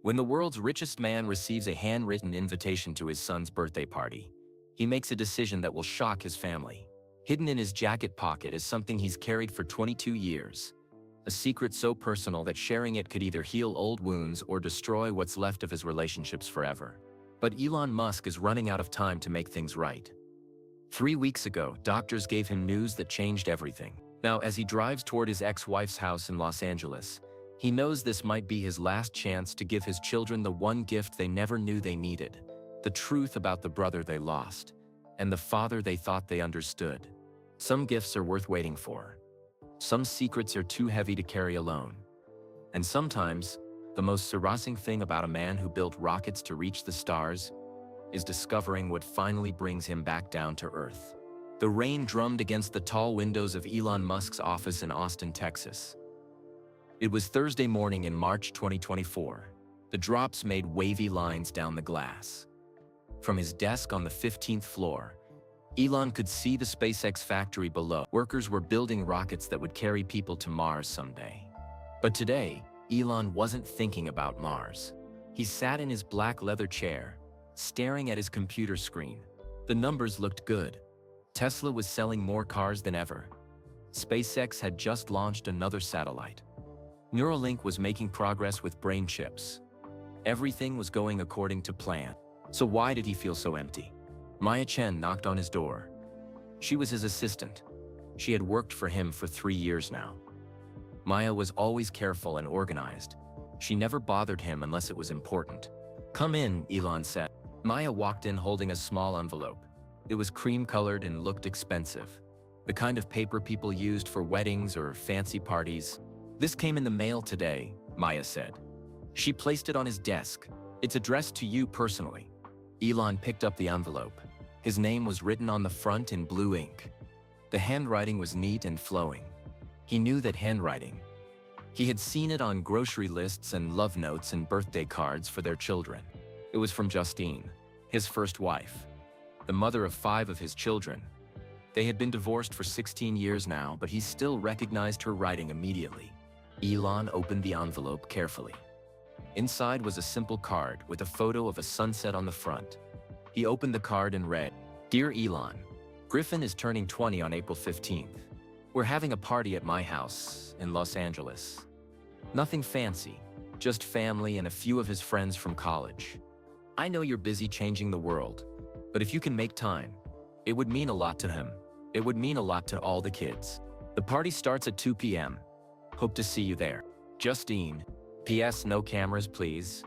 When the world's richest man receives a handwritten invitation to his son's birthday party, he makes a decision that will shock his family. Hidden in his jacket pocket is something he's carried for 22 years. A secret so personal that sharing it could either heal old wounds or destroy what's left of his relationships forever. But Elon Musk is running out of time to make things right. 3 weeks ago, doctors gave him news that changed everything. Now, as he drives toward his ex-wife's house in Los Angeles, he knows this might be his last chance to give his children the one gift they never knew they needed: the truth about the brother they lost, and the father they thought they understood. Some gifts are worth waiting for. Some secrets are too heavy to carry alone. And sometimes, the most surprising thing about a man who built rockets to reach the stars is discovering what finally brings him back down to earth. The rain drummed against the tall windows of Elon Musk's office in Austin, Texas. It was Thursday morning in March 2024. The drops made wavy lines down the glass. From his desk on the 15th floor, Elon could see the SpaceX factory below. Workers were building rockets that would carry people to Mars someday. But today, Elon wasn't thinking about Mars. He sat in his black leather chair, staring at his computer screen. The numbers looked good. Tesla was selling more cars than ever. SpaceX had just launched another satellite. Neuralink was making progress with brain chips. Everything was going according to plan. So why did he feel so empty? Maya Chen knocked on his door. She was his assistant. She had worked for him for 3 years now. Maya was always careful and organized. She never bothered him unless it was important. "Come in," Elon said. Maya walked in holding a small envelope. It was cream-colored and looked expensive. The kind of paper people used for weddings or fancy parties. "This came in the mail today," Maya said. She placed it on his desk. "It's addressed to you personally." Elon picked up the envelope. His name was written on the front in blue ink. The handwriting was neat and flowing. He knew that handwriting. He had seen it on grocery lists and love notes and birthday cards for their children. It was from Justine, his first wife, the mother of 5 of his children. They had been divorced for 16 years now, but he still recognized her writing immediately. Elon opened the envelope carefully. Inside was a simple card with a photo of a sunset on the front. He opened the card and read, "Dear Elon, Griffin is turning 20 on April 15th. We're having a party at my house in Los Angeles. Nothing fancy, just family and a few of his friends from college. I know you're busy changing the world, but if you can make time, it would mean a lot to him. It would mean a lot to all the kids. The party starts at 2 p.m. Hope to see you there. Justine. P.S. No cameras, please.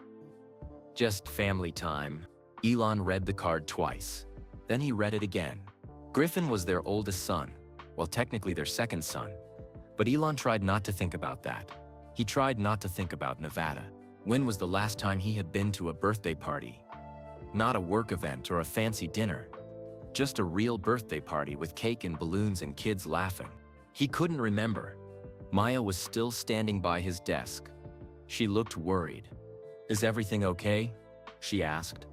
Just family time." Elon read the card twice. Then he read it again. Griffin was their oldest son, well, technically their second son. But Elon tried not to think about that. He tried not to think about Nevada. When was the last time he had been to a birthday party? Not a work event or a fancy dinner. Just a real birthday party with cake and balloons and kids laughing. He couldn't remember. Maya was still standing by his desk. She looked worried. "Is everything okay?" she asked.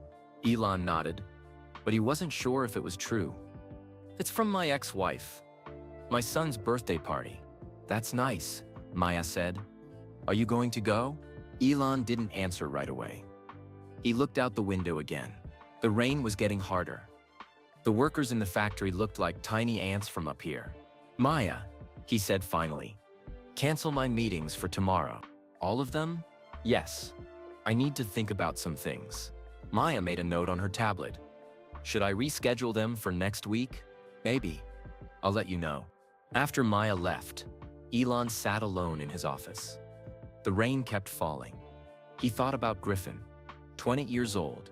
Elon nodded, but he wasn't sure if it was true. "It's from my ex-wife. My son's birthday party." "That's nice," Maya said. "Are you going to go?" Elon didn't answer right away. He looked out the window again. The rain was getting harder. The workers in the factory looked like tiny ants from up here. "Maya," he said finally, "cancel my meetings for tomorrow." "All of them?" "Yes. I need to think about some things." Maya made a note on her tablet. "Should I reschedule them for next week?" "Maybe. I'll let you know." After Maya left, Elon sat alone in his office. The rain kept falling. He thought about Griffin, 20 years old,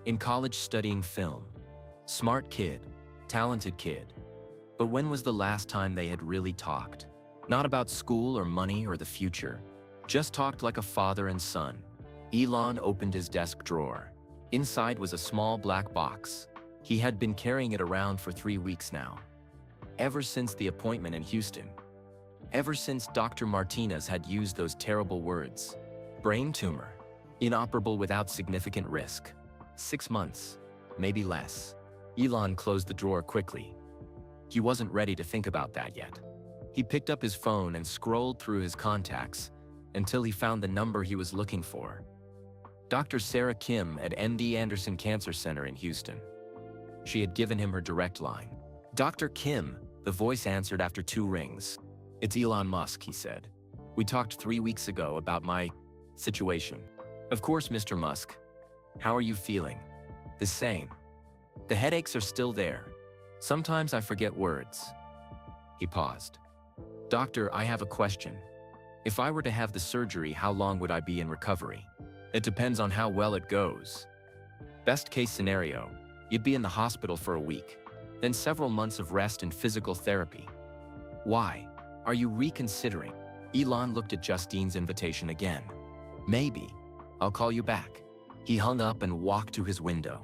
in college studying film. Smart kid, talented kid. But when was the last time they had really talked? Not about school or money or the future. Just talked like a father and son. Elon opened his desk drawer. Inside was a small black box. He had been carrying it around for 3 weeks now. Ever since the appointment in Houston. Ever since Dr. Martinez had used those terrible words. Brain tumor. Inoperable without significant risk. 6 months. Maybe less. Elon closed the drawer quickly. He wasn't ready to think about that yet. He picked up his phone and scrolled through his contacts until he found the number he was looking for. Dr. Sarah Kim at MD Anderson Cancer Center in Houston. She had given him her direct line. "Dr. Kim," the voice answered after 2 rings. "It's Elon Musk," he said. "We talked 3 weeks ago about my situation." "Of course, Mr. Musk. How are you feeling?" "The same. The headaches are still there. Sometimes I forget words." He paused. "Doctor, I have a question. If I were to have the surgery, how long would I be in recovery?" "It depends on how well it goes. Best case scenario, you'd be in the hospital for a week, then several months of rest and physical therapy." "Why? Are you reconsidering?" Elon looked at Justine's invitation again. "Maybe. I'll call you back." He hung up and walked to his window.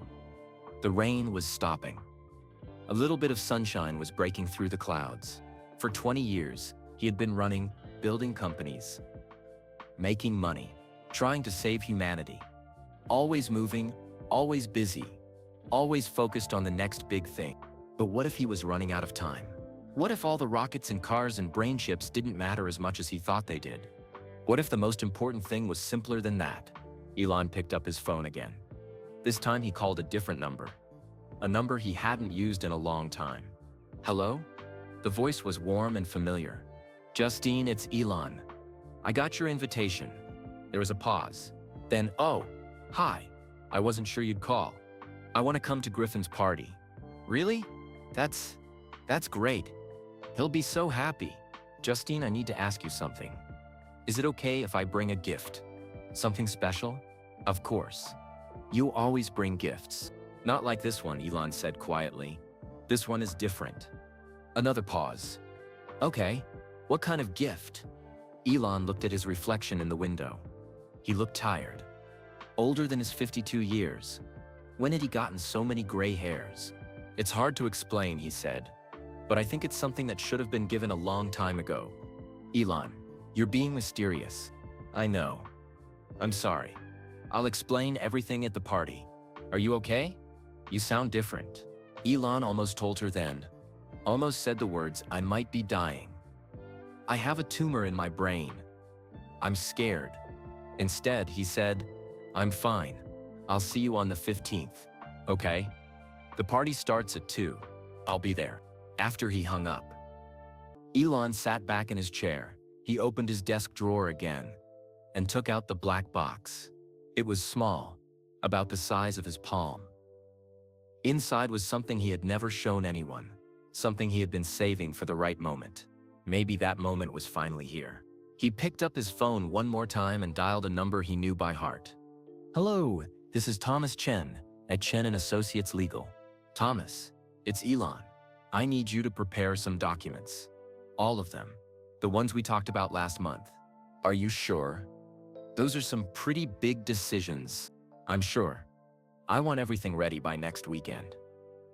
The rain was stopping. A little bit of sunshine was breaking through the clouds. For 20 years, he had been running, building companies, making money, trying to save humanity. Always moving, always busy, always focused on the next big thing. But what if he was running out of time? What if all the rockets and cars and brain chips didn't matter as much as he thought they did? What if the most important thing was simpler than that? Elon picked up his phone again. This time he called a different number. A number he hadn't used in a long time. "Hello?" The voice was warm and familiar. "Justine, it's Elon. I got your invitation." There was a pause. Then, "Oh, hi. I wasn't sure you'd call. I want to come to Griffin's party." "Really? That's great. He'll be so happy." "Justine, I need to ask you something. Is it okay if I bring a gift? Something special?" "Of course. You always bring gifts." "Not like this one," Elon said quietly. "This one is different." Another pause. "Okay, what kind of gift?" Elon looked at his reflection in the window. He looked tired. Older than his 52 years. When had he gotten so many gray hairs? "It's hard to explain," he said. "But I think it's something that should have been given a long time ago." "Elon, you're being mysterious." "I know. I'm sorry. I'll explain everything at the party. Are you okay? You sound different." Elon almost told her then. Almost said the words, "I might be dying. I have a tumor in my brain. I'm scared." Instead, he said, "I'm fine. I'll see you on the 15th. Okay? The party starts at 2. I'll be there." After he hung up, Elon sat back in his chair. He opened his desk drawer again and took out the black box. It was small, about the size of his palm. Inside was something he had never shown anyone, something he had been saving for the right moment. Maybe that moment was finally here. He picked up his phone one more time and dialed a number he knew by heart. "Hello, this is Thomas Chen at Chen & Associates Legal." "Thomas, it's Elon. I need you to prepare some documents. All of them. The ones we talked about last month." "Are you sure? Those are some pretty big decisions." "I'm sure. I want everything ready by next weekend."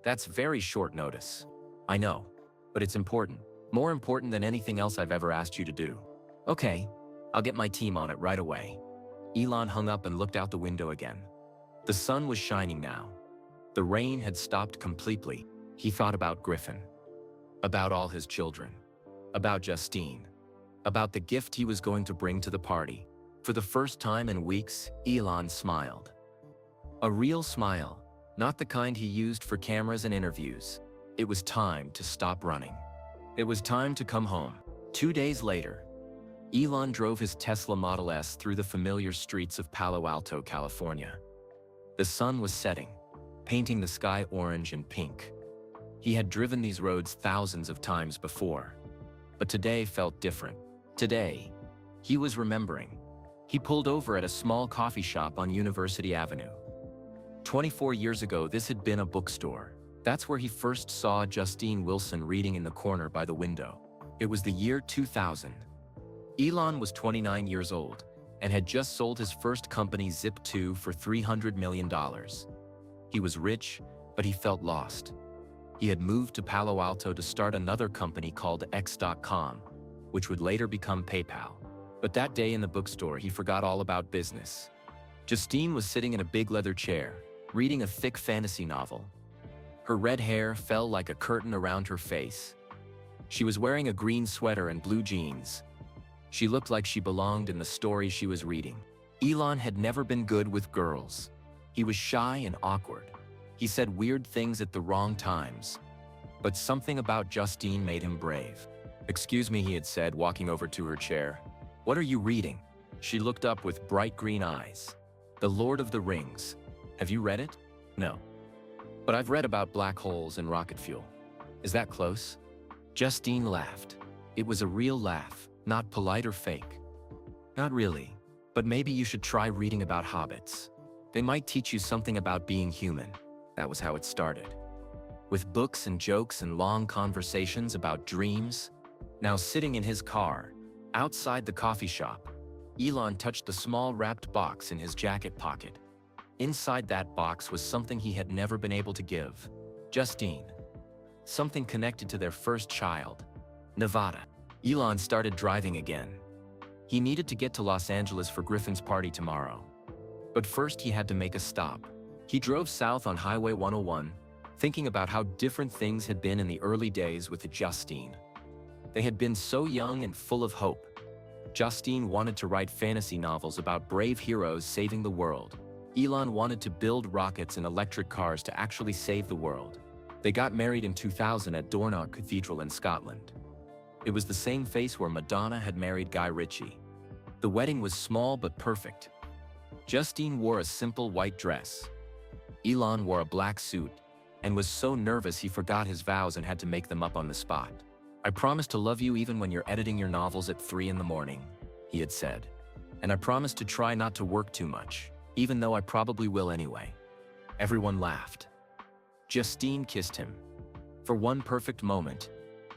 "That's very short notice." "I know, but it's important. More important than anything else I've ever asked you to do." "Okay, I'll get my team on it right away." Elon hung up and looked out the window again. The sun was shining now. The rain had stopped completely. He thought about Griffin, about all his children, about Justine, about the gift he was going to bring to the party. For the first time in weeks, Elon smiled. A real smile, not the kind he used for cameras and interviews. It was time to stop running. It was time to come home. 2 days later, Elon drove his Tesla Model S through the familiar streets of Palo Alto, California. The sun was setting, painting the sky orange and pink. He had driven these roads thousands of times before, but today felt different. Today, he was remembering. He pulled over at a small coffee shop on University Avenue. 24 years ago, this had been a bookstore. That's where he first saw Justine Wilson reading in the corner by the window. It was the year 2000. Elon was 29 years old and had just sold his first company, Zip2, for $300 million. He was rich, but he felt lost. He had moved to Palo Alto to start another company called X.com, which would later become PayPal. But that day in the bookstore, he forgot all about business. Justine was sitting in a big leather chair, reading a thick fantasy novel. Her red hair fell like a curtain around her face. She was wearing a green sweater and blue jeans. She looked like she belonged in the story she was reading. Elon had never been good with girls. He was shy and awkward. He said weird things at the wrong times. But something about Justine made him brave. "Excuse me," he had said, walking over to her chair. "What are you reading?" She looked up with bright green eyes. "The Lord of the Rings. Have you read it?" "No. But I've read about black holes and rocket fuel. Is that close?" Justine laughed. It was a real laugh, not polite or fake. "Not really. But maybe you should try reading about hobbits. They might teach you something about being human." That was how it started. With books and jokes and long conversations about dreams. Now sitting in his car, outside the coffee shop, Elon touched the small wrapped box in his jacket pocket. Inside that box was something he had never been able to give Justine. Something connected to their first child, Nevada. Elon started driving again. He needed to get to Los Angeles for Griffin's party tomorrow. But first he had to make a stop. He drove south on Highway 101, thinking about how different things had been in the early days with Justine. They had been so young and full of hope. Justine wanted to write fantasy novels about brave heroes saving the world. Elon wanted to build rockets and electric cars to actually save the world. They got married in 2000 at Dornoch Cathedral in Scotland. It was the same face where Madonna had married Guy Ritchie. The wedding was small but perfect. Justine wore a simple white dress. Elon wore a black suit and was so nervous he forgot his vows and had to make them up on the spot. "I promise to love you even when you're editing your novels at 3 in the morning, he had said. "And I promise to try not to work too much, even though I probably will anyway." Everyone laughed. Justine kissed him. For one perfect moment,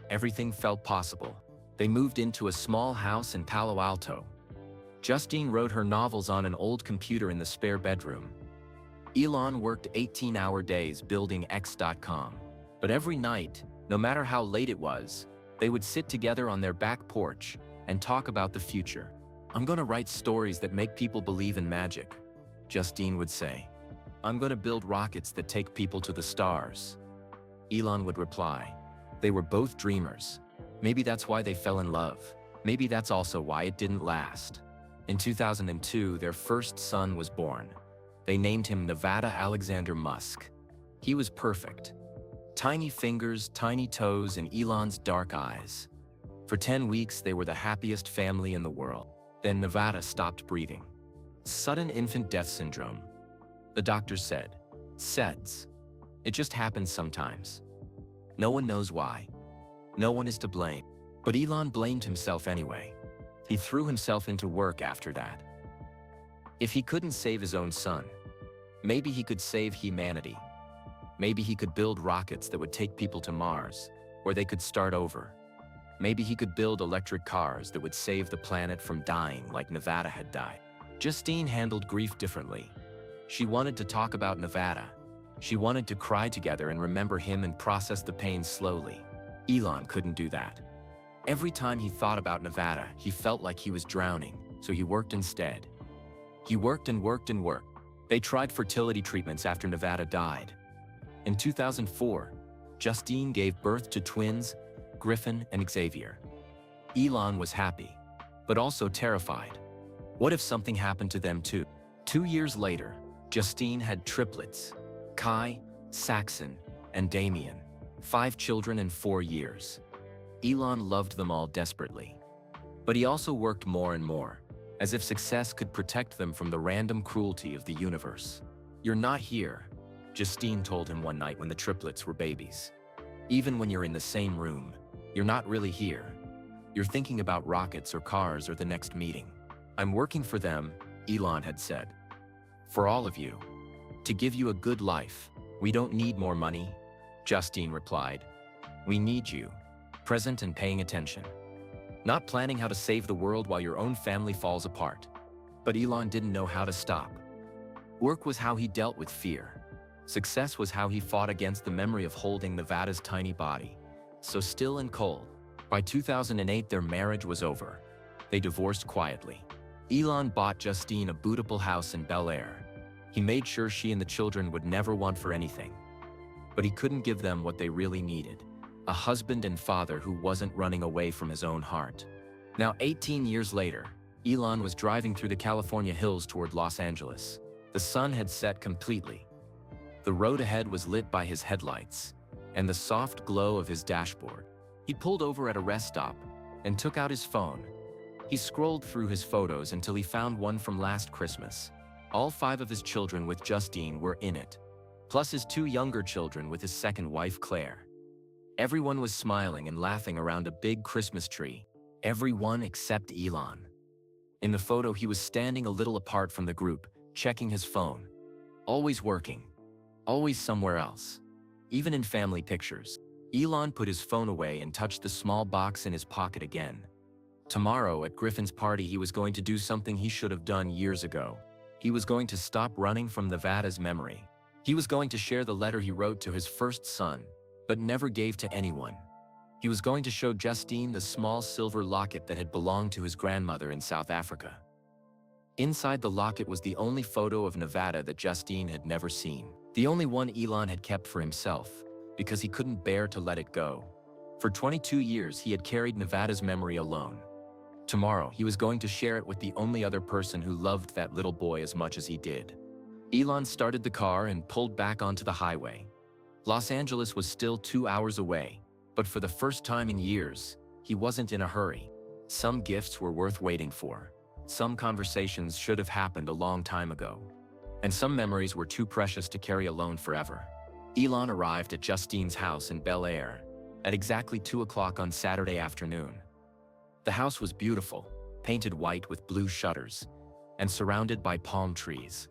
everything felt possible. They moved into a small house in Palo Alto. Justine wrote her novels on an old computer in the spare bedroom. Elon worked 18-hour days building X.com. But every night, no matter how late it was, they would sit together on their back porch and talk about the future. "I'm gonna write stories that make people believe in magic," Justine would say. "I'm gonna build rockets that take people to the stars." Elon would reply. They were both dreamers. Maybe that's why they fell in love. Maybe that's also why it didn't last. In 2002, their first son was born. They named him Nevada Alexander Musk. He was perfect. Tiny fingers, tiny toes, and Elon's dark eyes. For 10 weeks, they were the happiest family in the world. Then Nevada stopped breathing. Sudden infant death syndrome. The doctor said, "SEDS. It just happens sometimes. No one knows why. No one is to blame." But Elon blamed himself anyway. He threw himself into work after that. If he couldn't save his own son, maybe he could save humanity. Maybe he could build rockets that would take people to Mars, where they could start over. Maybe he could build electric cars that would save the planet from dying like Nevada had died. Justine handled grief differently. She wanted to talk about Nevada. She wanted to cry together and remember him and process the pain slowly. Elon couldn't do that. Every time he thought about Nevada, he felt like he was drowning, so he worked instead. He worked and worked and worked. They tried fertility treatments after Nevada died. In 2004, Justine gave birth to twins, Griffin and Xavier. Elon was happy, but also terrified. What if something happened to them too? 2 years later, Justine had triplets, Kai, Saxon, and Damien. 5 children in 4 years. Elon loved them all desperately. But he also worked more and more, as if success could protect them from the random cruelty of the universe. "You're not here," Justine told him one night when the triplets were babies. "Even when you're in the same room, you're not really here. You're thinking about rockets or cars or the next meeting." "I'm working for them," Elon had said. "For all of you. To give you a good life. We don't need more money," Justine replied. "We need you. Present and paying attention. Not planning how to save the world while your own family falls apart." But Elon didn't know how to stop. Work was how he dealt with fear. Success was how he fought against the memory of holding Nevada's tiny body. So still and cold. By 2008, their marriage was over. They divorced quietly. Elon bought Justine a beautiful house in Bel Air. He made sure she and the children would never want for anything. But he couldn't give them what they really needed. A husband and father who wasn't running away from his own heart. Now 18 years later, Elon was driving through the California hills toward Los Angeles. The sun had set completely. The road ahead was lit by his headlights and the soft glow of his dashboard. He pulled over at a rest stop and took out his phone. He scrolled through his photos until he found one from last Christmas. All 5 of his children with Justine were in it, plus his 2 younger children with his second wife, Claire. Everyone was smiling and laughing around a big Christmas tree. Everyone except Elon. In the photo, he was standing a little apart from the group, checking his phone. Always working. Always somewhere else. Even in family pictures. Elon put his phone away and touched the small box in his pocket again. Tomorrow, at Griffin's party, he was going to do something he should have done years ago. He was going to stop running from Nevada's memory. He was going to share the letter he wrote to his first son, but never gave to anyone. He was going to show Justine the small silver locket that had belonged to his grandmother in South Africa. Inside the locket was the only photo of Nevada that Justine had never seen. The only one Elon had kept for himself, because he couldn't bear to let it go. For 22 years, he had carried Nevada's memory alone. Tomorrow, he was going to share it with the only other person who loved that little boy as much as he did. Elon started the car and pulled back onto the highway. Los Angeles was still 2 hours away, but for the first time in years, he wasn't in a hurry. Some gifts were worth waiting for. Some conversations should have happened a long time ago. And some memories were too precious to carry alone forever. Elon arrived at Justine's house in Bel Air at exactly 2 o'clock on Saturday afternoon. The house was beautiful, painted white with blue shutters, and surrounded by palm trees.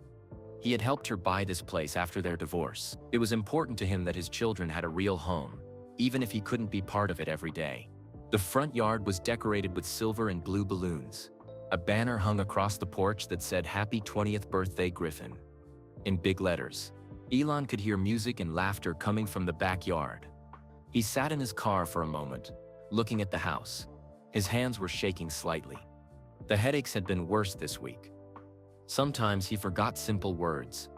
He had helped her buy this place after their divorce. It was important to him that his children had a real home, even if he couldn't be part of it every day. The front yard was decorated with silver and blue balloons. A banner hung across the porch that said, "Happy 20th birthday, Griffin," in big letters. Elon could hear music and laughter coming from the backyard. He sat in his car for a moment, looking at the house. His hands were shaking slightly. The headaches had been worse this week. Sometimes he forgot simple words,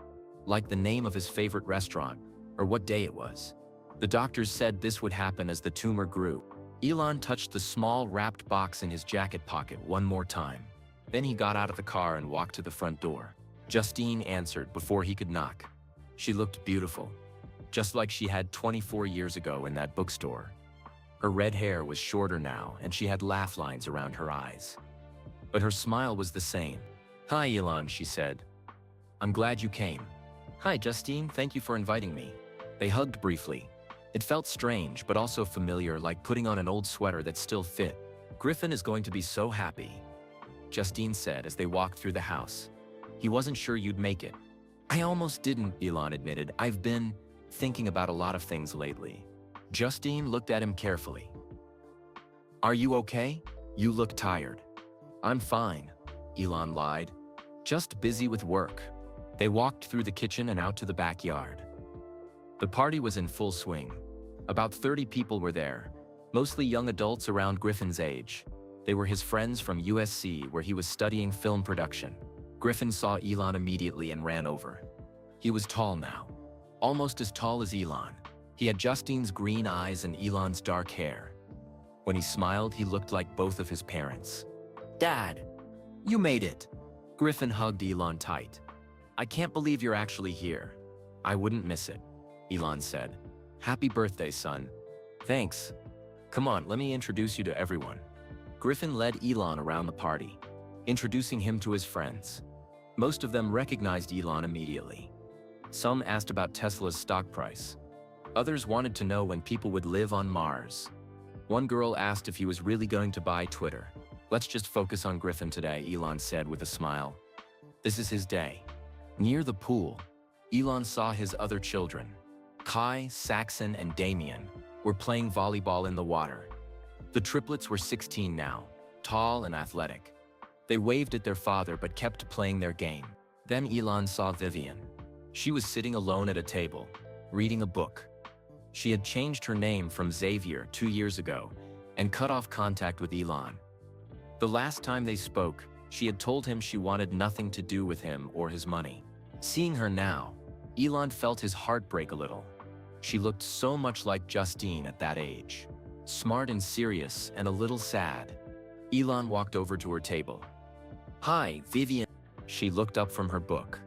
like the name of his favorite restaurant or what day it was. The doctors said this would happen as the tumor grew. Elon touched the small wrapped box in his jacket pocket one more time. Then he got out of the car and walked to the front door. Justine answered before he could knock. She looked beautiful, just like she had 24 years ago in that bookstore. Her red hair was shorter now, and she had laugh lines around her eyes. But her smile was the same. "Hi, Elon," she said. "I'm glad you came." "Hi, Justine, thank you for inviting me." They hugged briefly. It felt strange, but also familiar, like putting on an old sweater that still fit. "Griffin is going to be so happy," Justine said as they walked through the house. "He wasn't sure you'd make it." "I almost didn't," Elon admitted. "I've been thinking about a lot of things lately." Justine looked at him carefully. "Are you okay? You look tired." "I'm fine," Elon lied. "Just busy with work." They walked through the kitchen and out to the backyard. The party was in full swing. About 30 people were there, mostly young adults around Griffin's age. They were his friends from USC, where he was studying film production. Griffin saw Elon immediately and ran over. He was tall now, almost as tall as Elon. He had Justine's green eyes and Elon's dark hair. When he smiled, he looked like both of his parents. "Dad, you made it." Griffin hugged Elon tight. "I can't believe you're actually here." "I wouldn't miss it," Elon said. "Happy birthday, son." "Thanks. Come on, let me introduce you to everyone." Griffin led Elon around the party, introducing him to his friends. Most of them recognized Elon immediately. Some asked about Tesla's stock price. Others wanted to know when people would live on Mars. One girl asked if he was really going to buy Twitter. "Let's just focus on Griffin today," Elon said with a smile. "This is his day." Near the pool, Elon saw his other children. Kai, Saxon, and Damien were playing volleyball in the water. The triplets were 16 now, tall and athletic. They waved at their father but kept playing their game. Then Elon saw Vivian. She was sitting alone at a table, reading a book. She had changed her name from Xavier 2 years ago and cut off contact with Elon. The last time they spoke, she had told him she wanted nothing to do with him or his money. Seeing her now, Elon felt his heart break a little. She looked so much like Justine at that age. Smart and serious and a little sad. Elon walked over to her table. Hi, Vivian. She looked up from her book.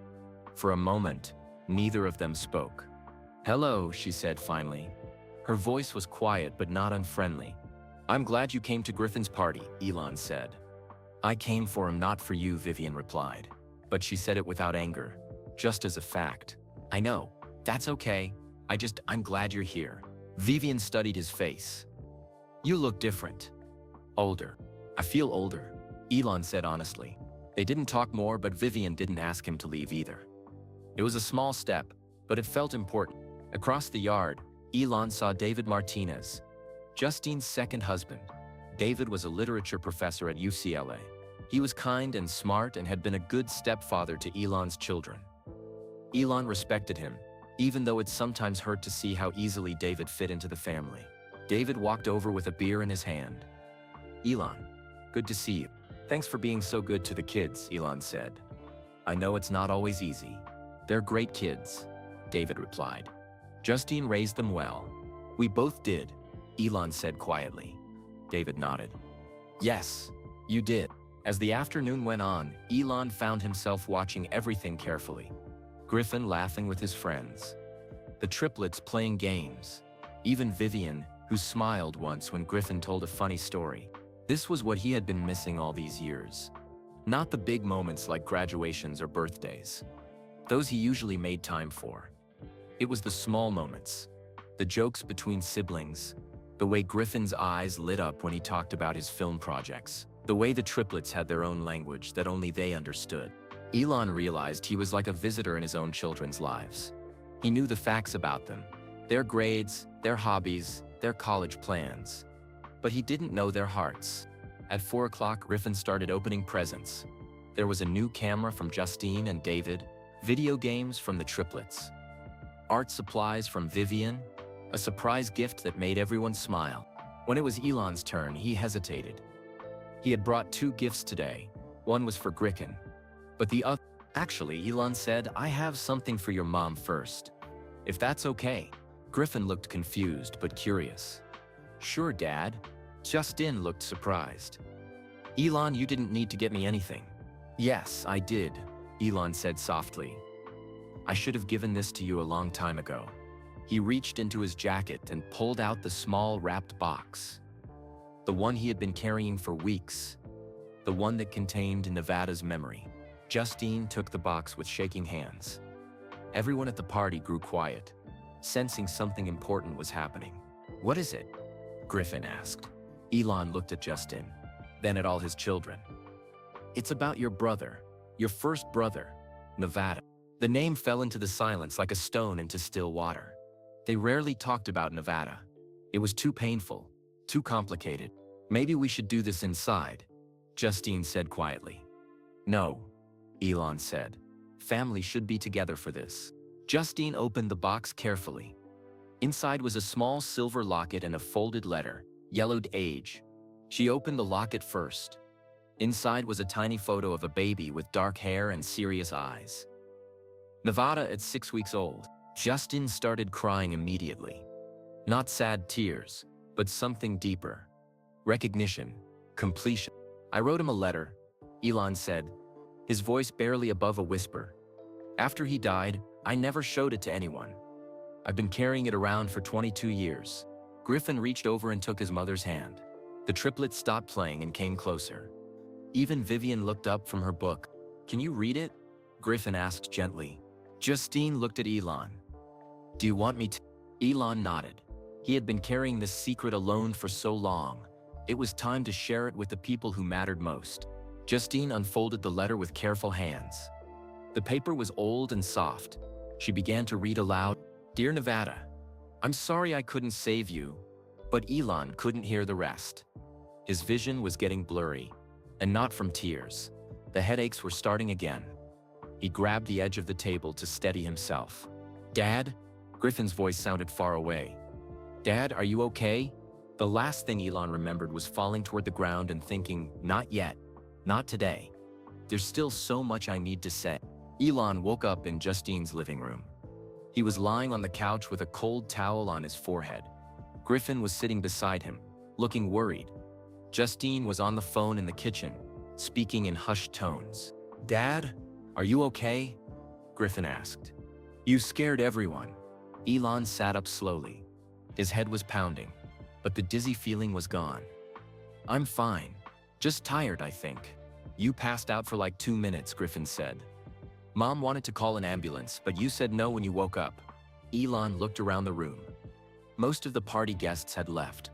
For a moment, neither of them spoke. Hello, she said finally. Her voice was quiet but not unfriendly. I'm glad you came to Griffin's party, Elon said. I came for him, not for you, Vivian replied. But she said it without anger, just as a fact. I know, that's okay. I'm glad you're here. Vivian studied his face. You look different. Older. I feel older, Elon said honestly. They didn't talk more, but Vivian didn't ask him to leave either. It was a small step, but it felt important. Across the yard, Elon saw David Martinez, Justine's second husband. David was a literature professor at UCLA. He was kind and smart and had been a good stepfather to Elon's children. Elon respected him, even though it sometimes hurt to see how easily David fit into the family. David walked over with a beer in his hand. Elon, good to see you. Thanks for being so good to the kids, Elon said. I know it's not always easy. They're great kids, David replied. Justine raised them well. We both did, Elon said quietly. David nodded. Yes, you did. As the afternoon went on, Elon found himself watching everything carefully. Griffin laughing with his friends. The triplets playing games. Even Vivian, who smiled once when Griffin told a funny story. This was what he had been missing all these years. Not the big moments like graduations or birthdays. Those he usually made time for. It was the small moments. The jokes between siblings. The way Griffin's eyes lit up when he talked about his film projects. The way the triplets had their own language that only they understood. Elon realized he was like a visitor in his own children's lives. He knew the facts about them. Their grades, their hobbies, their college plans. But he didn't know their hearts. At 4 o'clock, Griffin started opening presents. There was a new camera from Justine and David, video games from the triplets, art supplies from Vivian, a surprise gift that made everyone smile. When it was Elon's turn, he hesitated. He had brought 2 gifts today. One was for Griffin, but the other… Actually, Elon said, I have something for your mom first. If that's okay. Griffin looked confused but curious. Sure, Dad. Justine looked surprised. Elon, you didn't need to get me anything. Yes, I did, Elon said softly. I should have given this to you a long time ago. He reached into his jacket and pulled out the small wrapped box. The one he had been carrying for weeks. The one that contained Nevada's memory. Justine took the box with shaking hands. Everyone at the party grew quiet, sensing something important was happening. What is it? Griffin asked. Elon looked at Justine, then at all his children. It's about your brother, your first brother, Nevada. The name fell into the silence like a stone into still water. They rarely talked about Nevada. It was too painful, too complicated. Maybe we should do this inside, Justine said quietly. No, Elon said. Family should be together for this. Justine opened the box carefully. Inside was a small silver locket and a folded letter, yellowed age. She opened the locket first. Inside was a tiny photo of a baby with dark hair and serious eyes. Nevada at 6 weeks old. Justine started crying immediately. Not sad tears, but something deeper. Recognition, completion. I wrote him a letter, Elon said, his voice barely above a whisper. After he died, I never showed it to anyone. I've been carrying it around for 22 years. Griffin reached over and took his mother's hand. The triplets stopped playing and came closer. Even Vivian looked up from her book. Can you read it? Griffin asked gently. Justine looked at Elon. Do you want me to? Elon nodded. He had been carrying this secret alone for so long. It was time to share it with the people who mattered most. Justine unfolded the letter with careful hands. The paper was old and soft. She began to read aloud. Dear Nevada, I'm sorry I couldn't save you, but Elon couldn't hear the rest. His vision was getting blurry, and not from tears. The headaches were starting again. He grabbed the edge of the table to steady himself. Dad? Griffin's voice sounded far away. Dad, are you okay? The last thing Elon remembered was falling toward the ground and thinking, not yet, not today. There's still so much I need to say. Elon woke up in Justine's living room. He was lying on the couch with a cold towel on his forehead. Griffin was sitting beside him, looking worried. Justine was on the phone in the kitchen, speaking in hushed tones. "Dad, are you okay?" Griffin asked. "You scared everyone." Elon sat up slowly. His head was pounding, but the dizzy feeling was gone. "I'm fine. Just tired, I think." "You passed out for like 2 minutes," Griffin said. "Mom wanted to call an ambulance, but you said no when you woke up." Elon looked around the room. Most of the party guests had left.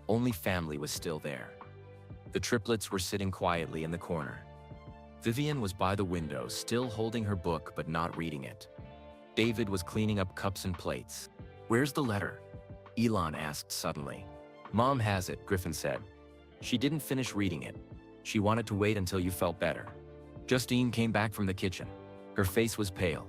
Only family was still there. The triplets were sitting quietly in the corner. Vivian was by the window, still holding her book but not reading it. David was cleaning up cups and plates. "Where's the letter?" Elon asked suddenly. "Mom has it," Griffin said. "She didn't finish reading it. She wanted to wait until you felt better." Justine came back from the kitchen. Her face was pale.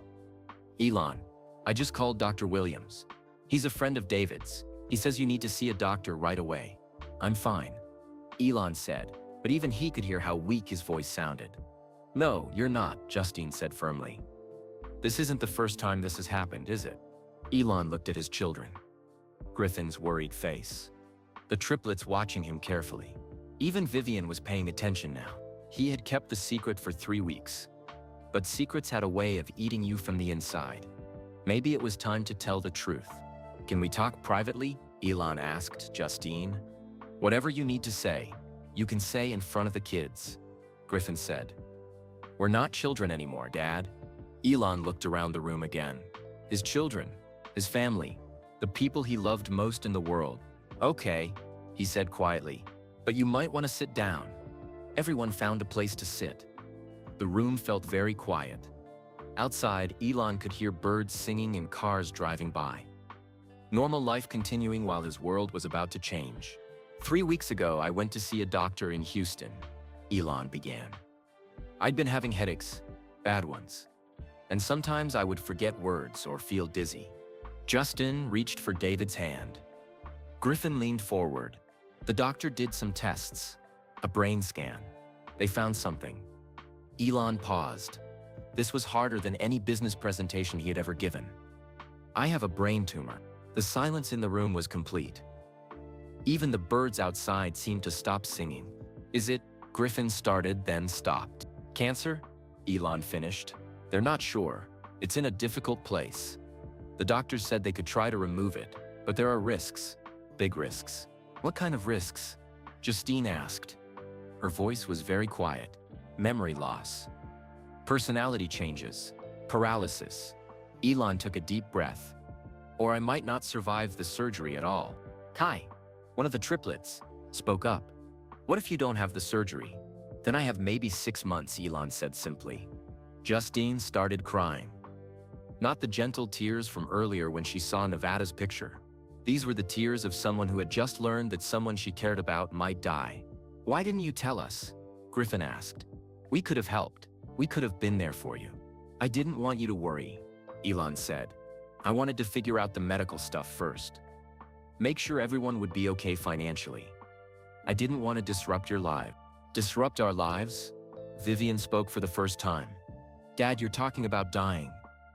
"Elon, I just called Dr. Williams. He's a friend of David's. He says you need to see a doctor right away." "I'm fine," Elon said, but even he could hear how weak his voice sounded. "No, you're not," Justine said firmly. "This isn't the first time this has happened, is it?" Elon looked at his children. Griffin's worried face. The triplets watching him carefully. Even Vivian was paying attention now. He had kept the secret for 3 weeks. But secrets had a way of eating you from the inside. Maybe it was time to tell the truth. "Can we talk privately?" Elon asked Justine. "Whatever you need to say, you can say in front of the kids," Griffin said. "We're not children anymore, Dad." Elon looked around the room again. His children, his family, the people he loved most in the world. "Okay," he said quietly, "but you might want to sit down." Everyone found a place to sit. The room felt very quiet. Outside, Elon could hear birds singing and cars driving by. Normal life continuing while his world was about to change. 3 weeks ago, I went to see a doctor in Houston," Elon began. "I'd been having headaches, bad ones. And sometimes I would forget words or feel dizzy." Justin reached for David's hand. Griffin leaned forward. The doctor did some tests. A brain scan. They found something. Elon paused. This was harder than any business presentation he had ever given. "I have a brain tumor." The silence in the room was complete. Even the birds outside seemed to stop singing. "Is it?" Griffin started, then stopped. "Cancer?" Elon finished. "They're not sure. It's in a difficult place. The doctors said they could try to remove it, but there are risks. Big risks." "What kind of risks?" Justine asked. Her voice was very quiet. "Memory loss. Personality changes. Paralysis." Elon took a deep breath. "Or I might not survive the surgery at all." Kai, one of the triplets, spoke up. "What if you don't have the surgery?" "Then I have maybe 6 months," Elon said simply. Justine started crying. Not the gentle tears from earlier when she saw Nevada's picture. These were the tears of someone who had just learned that someone she cared about might die. "Why didn't you tell us?" Griffin asked. "We could have helped. We could have been there for you." "I didn't want you to worry," Elon said. "I wanted to figure out the medical stuff first. Make sure everyone would be okay financially. I didn't want to disrupt your life." "Disrupt our lives?" Vivian spoke for the first time. "Dad, you're talking about dying.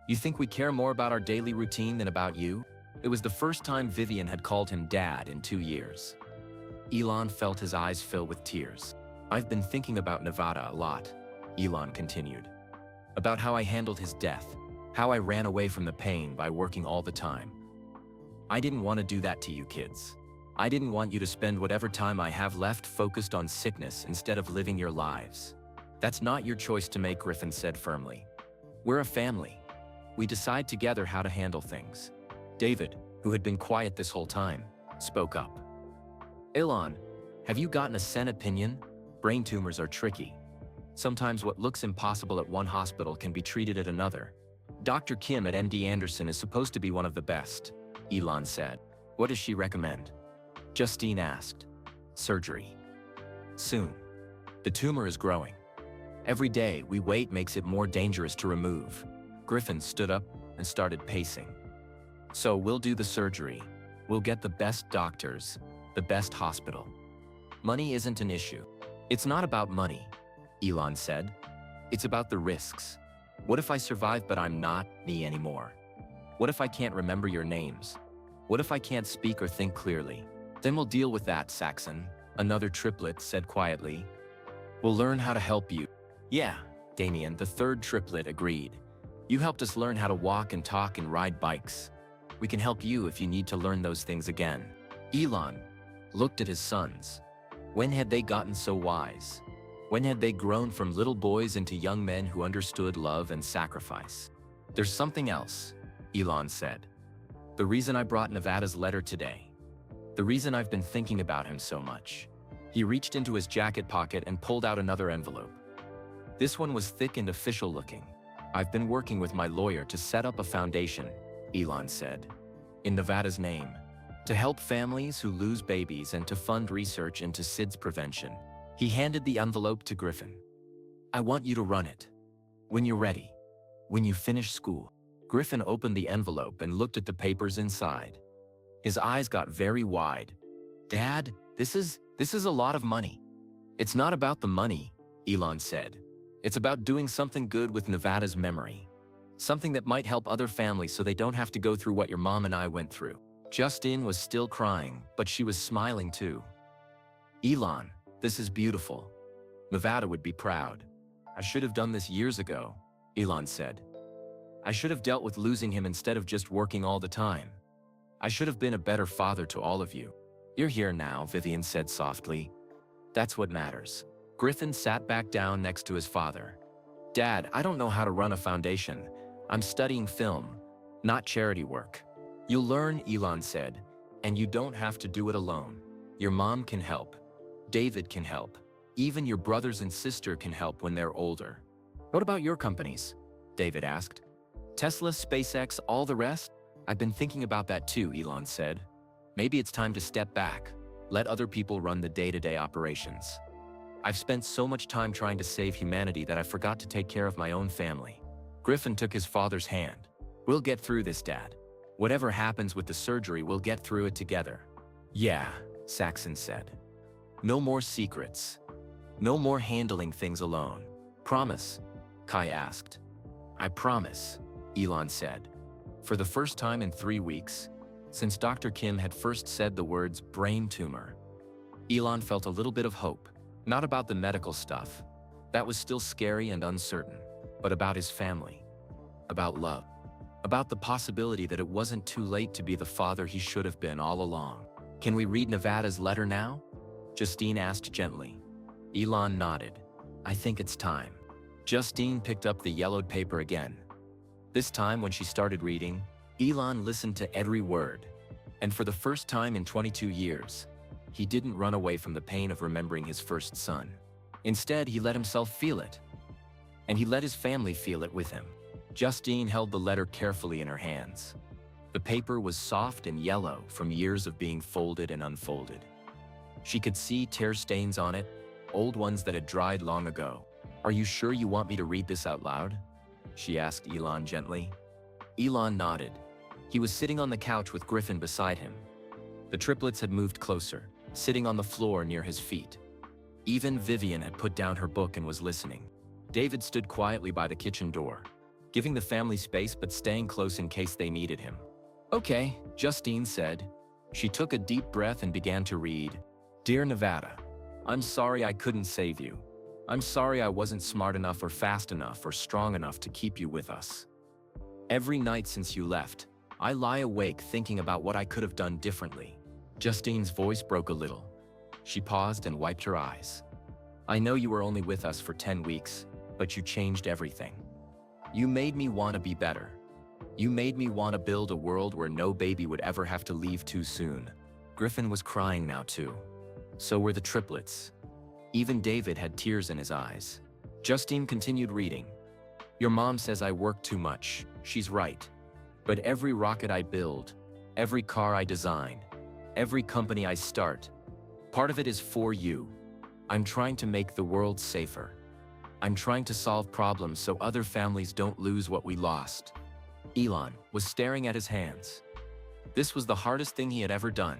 You think we care more about our daily routine than about you?" It was the first time Vivian had called him Dad in 2 years. Elon felt his eyes fill with tears. "I've been thinking about Nevada a lot," Elon continued. "About how I handled his death, how I ran away from the pain by working all the time. I didn't want to do that to you kids. I didn't want you to spend whatever time I have left focused on sickness instead of living your lives." "That's not your choice to make," Griffin said firmly. "We're a family. We decide together how to handle things." David, who had been quiet this whole time, spoke up. "Elon, have you gotten a second opinion? Brain tumors are tricky. Sometimes what looks impossible at one hospital can be treated at another. Dr. Kim at MD Anderson is supposed to be one of the best," Elon said. "What does she recommend?" Justine asked. "Surgery. Soon. The tumor is growing. Every day we wait makes it more dangerous to remove." Griffin stood up and started pacing. "So we'll do the surgery. We'll get the best doctors, the best hospital. Money isn't an issue." "It's not about money," Elon said. "It's about the risks. What if I survive but I'm not me anymore? What if I can't remember your names? What if I can't speak or think clearly?" "Then we'll deal with that, Saxon," another triplet said quietly. We'll learn how to help you. Yeah, Damien, the third triplet, agreed. You helped us learn how to walk and talk and ride bikes. We can help you if you need to learn those things again. Elon looked at his sons. When had they gotten so wise? When had they grown from little boys into young men who understood love and sacrifice? There's something else, Elon said. The reason I brought Nevada's letter today. The reason I've been thinking about him so much. He reached into his jacket pocket and pulled out another envelope. This one was thick and official looking. I've been working with my lawyer to set up a foundation, Elon said, in Nevada's name, to help families who lose babies and to fund research into SIDS prevention. He handed the envelope to Griffin. I want you to run it. When you're ready. When you finish school. Griffin opened the envelope and looked at the papers inside. His eyes got very wide. Dad, this is a lot of money. It's not about the money, Elon said. It's about doing something good with Nevada's memory. Something that might help other families so they don't have to go through what your mom and I went through. Justine was still crying, but she was smiling too. Elon, this is beautiful. Nevada would be proud. I should have done this years ago, Elon said. I should have dealt with losing him instead of just working all the time. I should have been a better father to all of you. You're here now, Vivian said softly. That's what matters. Griffin sat back down next to his father. Dad, I don't know how to run a foundation. I'm studying film, not charity work. You'll learn, Elon said, and you don't have to do it alone. Your mom can help. David can help. Even your brothers and sister can help when they're older. What about your companies? David asked. Tesla, SpaceX, all the rest? I've been thinking about that too, Elon said. Maybe it's time to step back. Let other people run the day-to-day operations. I've spent so much time trying to save humanity that I forgot to take care of my own family. Griffin took his father's hand. We'll get through this, Dad. Whatever happens with the surgery, we'll get through it together. Yeah, Saxon said. No more secrets. No more handling things alone. Promise? Kai asked. I promise, Elon said. For the first time in 3 weeks, since Dr. Kim had first said the words brain tumor, Elon felt a little bit of hope. Not about the medical stuff. That was still scary and uncertain. But about his family. About love. About the possibility that it wasn't too late to be the father he should have been all along. Can we read Nevada's letter now? Justine asked gently. Elon nodded. I think it's time. Justine picked up the yellowed paper again. This time when she started reading, Elon listened to every word. And for the first time in 22 years, he didn't run away from the pain of remembering his first son. Instead, he let himself feel it. And he let his family feel it with him. Justine held the letter carefully in her hands. The paper was soft and yellow from years of being folded and unfolded. She could see tear stains on it, old ones that had dried long ago. Are you sure you want me to read this out loud? She asked Elon gently. Elon nodded. He was sitting on the couch with Griffin beside him. The triplets had moved closer, sitting on the floor near his feet. Even Vivian had put down her book and was listening. David stood quietly by the kitchen door, giving the family space but staying close in case they needed him. Okay, Justine said. She took a deep breath and began to read. Dear Nevada, I'm sorry I couldn't save you. I'm sorry I wasn't smart enough or fast enough or strong enough to keep you with us. Every night since you left, I lie awake thinking about what I could have done differently. Justine's voice broke a little. She paused and wiped her eyes. I know you were only with us for 10 weeks, but you changed everything. You made me want to be better. You made me want to build a world where no baby would ever have to leave too soon. Griffin was crying now too. So were the triplets. Even David had tears in his eyes. Justine continued reading. Your mom says I work too much. She's right. But every rocket I build, every car I design, every company I start, part of it is for you. I'm trying to make the world safer. I'm trying to solve problems so other families don't lose what we lost. Elon was staring at his hands. This was the hardest thing he had ever done,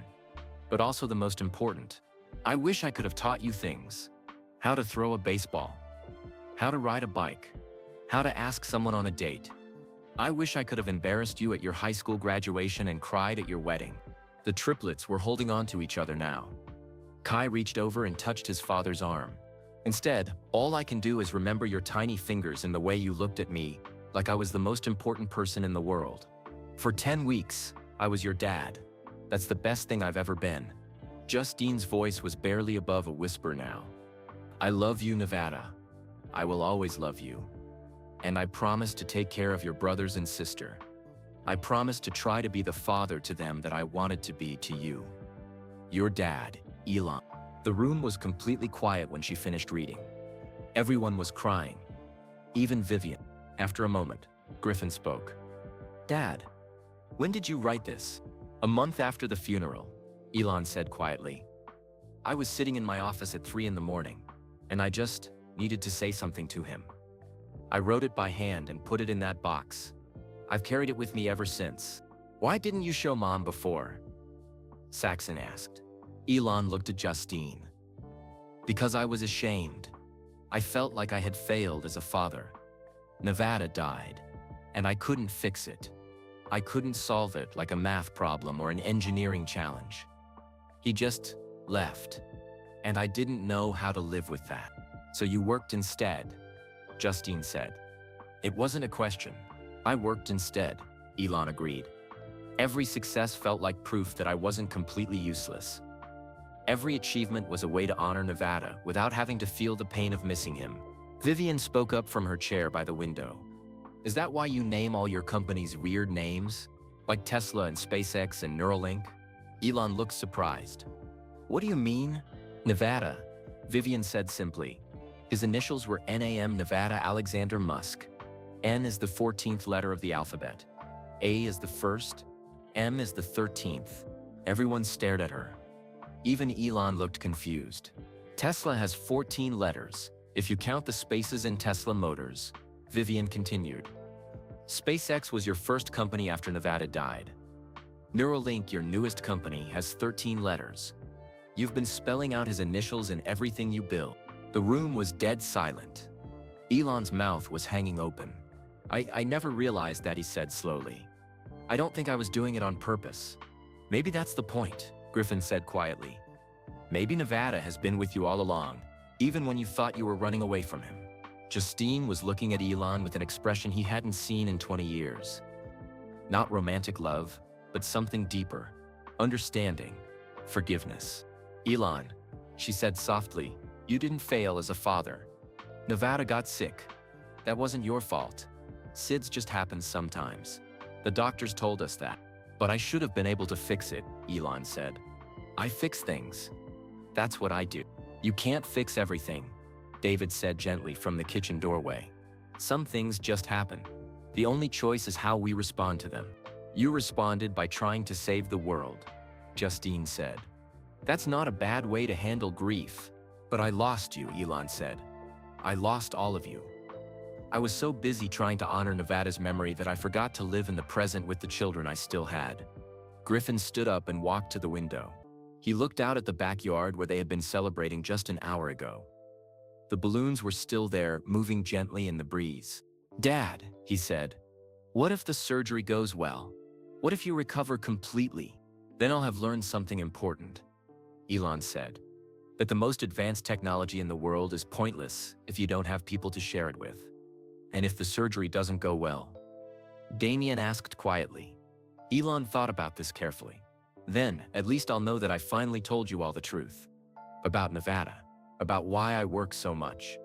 but also the most important. I wish I could have taught you things. How to throw a baseball. How to ride a bike. How to ask someone on a date. I wish I could have embarrassed you at your high school graduation and cried at your wedding. The triplets were holding on to each other now. Kai reached over and touched his father's arm. Instead, all I can do is remember your tiny fingers and the way you looked at me, like I was the most important person in the world. For 10 weeks, I was your dad. That's the best thing I've ever been. Justine's voice was barely above a whisper now. I love you, Nevada. I will always love you. And I promise to take care of your brothers and sister. I promise to try to be the father to them that I wanted to be to you. Your dad, Elon. The room was completely quiet when she finished reading. Everyone was crying. Even Vivian. After a moment, Griffin spoke. Dad, when did you write this? A month after the funeral, Elon said quietly. I was sitting in my office at 3 a.m, and I just needed to say something to him. I wrote it by hand and put it in that box. I've carried it with me ever since. Why didn't you show Mom before? Saxon asked. Elon looked at Justine. Because I was ashamed. I felt like I had failed as a father. Nevada died, and I couldn't fix it. I couldn't solve it like a math problem or an engineering challenge. He just left, and I didn't know how to live with that. So you worked instead, Justine said. It wasn't a question. I worked instead, Elon agreed. Every success felt like proof that I wasn't completely useless. Every achievement was a way to honor Nevada without having to feel the pain of missing him. Vivian spoke up from her chair by the window. Is that why you name all your companies weird names? Like Tesla and SpaceX and Neuralink? Elon looked surprised. What do you mean? Nevada, Vivian said simply. His initials were NAM, Nevada Alexander Musk. N is the 14th letter of the alphabet. A is the first. M is the 13th. Everyone stared at her. Even Elon looked confused. Tesla has 14 letters, if you count the spaces in Tesla Motors, Vivian continued. SpaceX was your first company after Nevada died. Neuralink, your newest company, has 13 letters. You've been spelling out his initials in everything you build. The room was dead silent. Elon's mouth was hanging open. I never realized that, he said slowly. I don't think I was doing it on purpose. Maybe that's the point, Griffin said quietly. Maybe Nevada has been with you all along, even when you thought you were running away from him. Justine was looking at Elon with an expression he hadn't seen in 20 years. Not romantic love, but something deeper. Understanding. Forgiveness. Elon, she said softly, you didn't fail as a father. Nevada got sick. That wasn't your fault. SIDS just happens sometimes. The doctors told us that. But I should have been able to fix it, Elon said. I fix things. That's what I do. You can't fix everything, David said gently from the kitchen doorway. Some things just happen. The only choice is how we respond to them. You responded by trying to save the world, Justine said. That's not a bad way to handle grief. But I lost you, Elon said. I lost all of you. I was so busy trying to honor Nevada's memory that I forgot to live in the present with the children I still had. Griffin stood up and walked to the window. He looked out at the backyard where they had been celebrating just an hour ago. The balloons were still there, moving gently in the breeze. Dad, he said, what if the surgery goes well? What if you recover completely? Then I'll have learned something important. Elon said, that the most advanced technology in the world is pointless if you don't have people to share it with. And if the surgery doesn't go well? Damien asked quietly. Elon thought about this carefully. Then, at least I'll know that I finally told you all the truth. About Nevada. About why I work so much.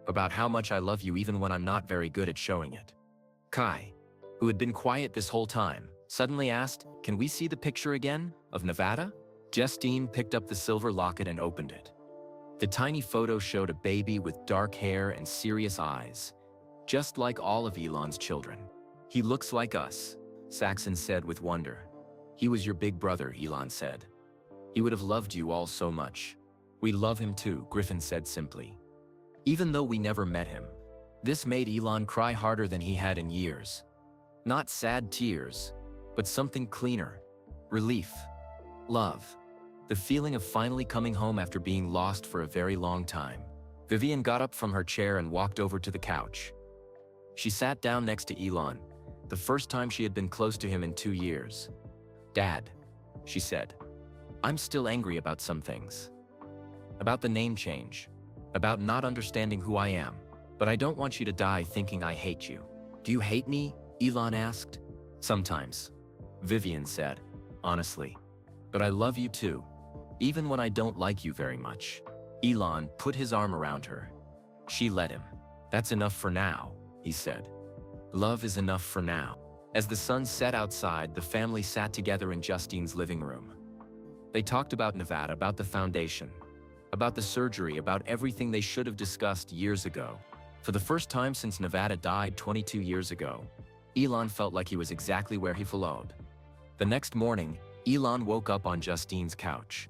About how much I love you even when I'm not very good at showing it. Kai, who had been quiet this whole time, suddenly asked, can we see the picture again, of Nevada? Justine picked up the silver locket and opened it. The tiny photo showed a baby with dark hair and serious eyes, just like all of Elon's children. He looks like us, Saxon said with wonder. He was your big brother, Elon said. He would have loved you all so much. We love him too, Griffin said simply. Even though we never met him. This made Elon cry harder than he had in years. Not sad tears, but something cleaner. Relief. Love. The feeling of finally coming home after being lost for a very long time. Vivian got up from her chair and walked over to the couch. She sat down next to Elon, the first time she had been close to him in 2 years. Dad, she said, I'm still angry about some things. About the name change. about not understanding who I am. But I don't want you to die thinking I hate you. Do you hate me? Elon asked. Sometimes, Vivian said, honestly. But I love you too, even when I don't like you very much. Elon put his arm around her. She let him. That's enough for now, he said. Love is enough for now. As the sun set outside, the family sat together in Justine's living room. They talked about Nevada, about the foundation, about the surgery, about everything they should have discussed years ago. For the first time since Nevada died 22 years ago, Elon felt like he was exactly where he belonged. The next morning, Elon woke up on Justine's couch.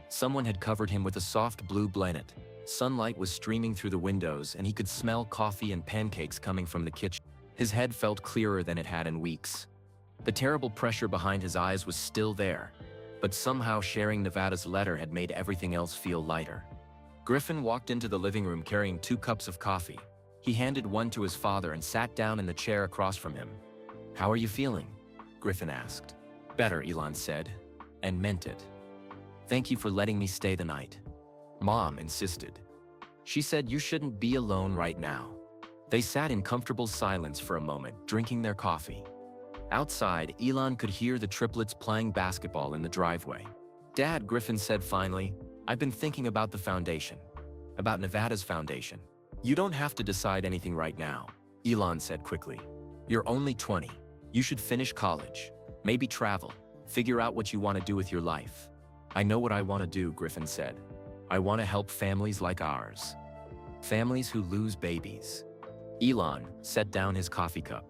Someone had covered him with a soft blue blanket. Sunlight was streaming through the windows and he could smell coffee and pancakes coming from the kitchen. His head felt clearer than it had in weeks. The terrible pressure behind his eyes was still there, but somehow sharing Nevada's letter had made everything else feel lighter. Griffin walked into the living room carrying 2 cups of coffee. He handed one to his father and sat down in the chair across from him. How are you feeling? Griffin asked. Better, Elon said, and meant it. Thank you for letting me stay the night. Mom insisted. She said you shouldn't be alone right now. They sat in comfortable silence for a moment, drinking their coffee. Outside, Elon could hear the triplets playing basketball in the driveway. Dad, Griffin said finally, I've been thinking about the foundation. About Nevada's foundation. You don't have to decide anything right now, Elon said quickly. You're only 20. You should finish college. Maybe travel. Figure out what you want to do with your life. I know what I want to do, Griffin said. I want to help families like ours. Families who lose babies. Elon set down his coffee cup.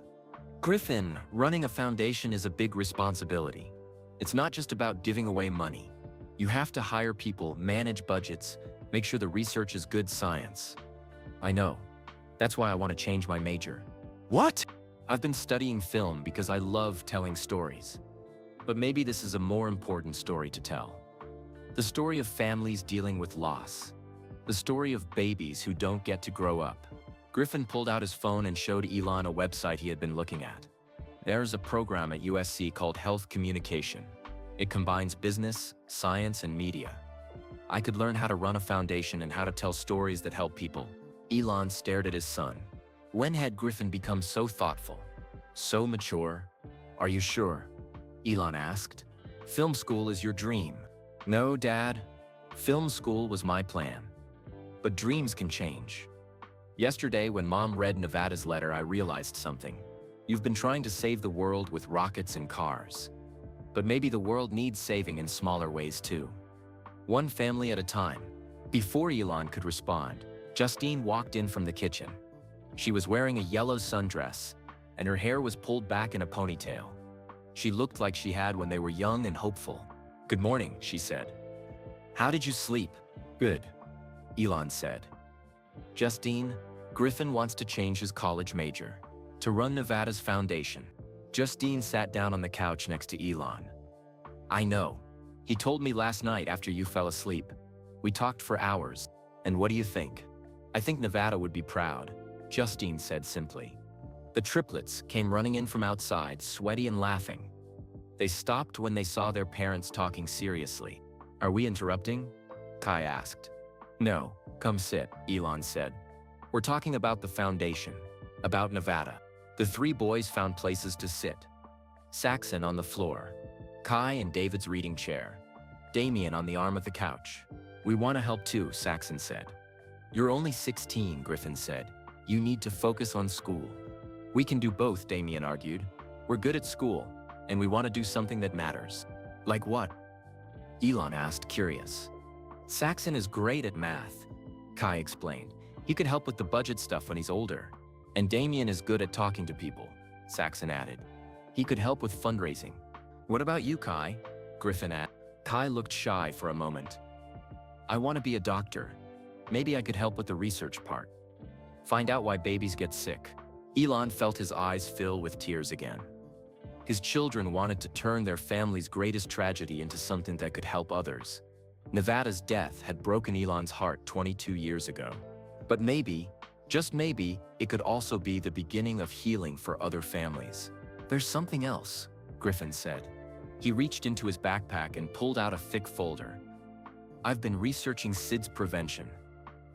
Griffin, running a foundation is a big responsibility. It's not just about giving away money. You have to hire people, manage budgets, make sure the research is good science. I know. That's why I want to change my major. What? I've been studying film because I love telling stories. But maybe this is a more important story to tell. The story of families dealing with loss. The story of babies who don't get to grow up. Griffin pulled out his phone and showed Elon a website he had been looking at. There's a program at USC called Health Communication. It combines business, science, and media. I could learn how to run a foundation and how to tell stories that help people. Elon stared at his son. When had Griffin become so thoughtful? So mature? Are you sure? Elon asked. Film school is your dream. No, Dad. Film school was my plan. But dreams can change. Yesterday, when Mom read Nevada's letter, I realized something. You've been trying to save the world with rockets and cars. But maybe the world needs saving in smaller ways too. One family at a time. Before Elon could respond, Justine walked in from the kitchen. She was wearing a yellow sundress, and her hair was pulled back in a ponytail. She looked like she had when they were young and hopeful. Good morning, she said. How did you sleep? Good, Elon said. Justine, Griffin wants to change his college major, to run Nevada's foundation. Justine sat down on the couch next to Elon. I know. He told me last night after you fell asleep. We talked for hours. And what do you think? I think Nevada would be proud, Justine said simply. The triplets came running in from outside, sweaty and laughing. They stopped when they saw their parents talking seriously. Are we interrupting? Kai asked. No, come sit, Elon said. We're talking about the foundation, about Nevada. The 3 boys found places to sit. Saxon on the floor, Kai in David's reading chair, Damien on the arm of the couch. We want to help too, Saxon said. You're only 16, Griffin said. You need to focus on school. We can do both, Damien argued. We're good at school, and we want to do something that matters. Like what? Elon asked, curious. Saxon is great at math, Kai explained. He could help with the budget stuff when he's older. And Damien is good at talking to people, Saxon added. He could help with fundraising. What about you, Kai? Griffin asked. Kai looked shy for a moment. I want to be a doctor. Maybe I could help with the research part. Find out why babies get sick. Elon felt his eyes fill with tears again. His children wanted to turn their family's greatest tragedy into something that could help others. Nevada's death had broken Elon's heart 22 years ago. But maybe, just maybe, it could also be the beginning of healing for other families. There's something else, Griffin said. He reached into his backpack and pulled out a thick folder. I've been researching SIDS prevention.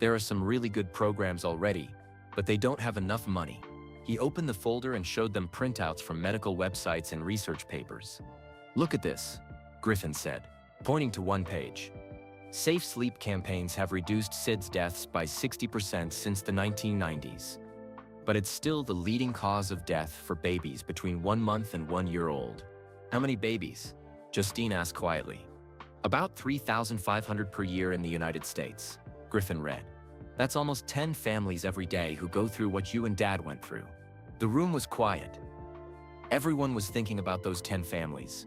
There are some really good programs already, but they don't have enough money. He opened the folder and showed them printouts from medical websites and research papers. Look at this, Griffin said, pointing to one page. Safe sleep campaigns have reduced SIDS deaths by 60% since the 1990s. But it's still the leading cause of death for babies between 1 month and 1 year old. How many babies? Justine asked quietly. About 3,500 per year in the United States, Griffin read. That's almost 10 families every day who go through what you and Dad went through. The room was quiet. Everyone was thinking about those 10 families.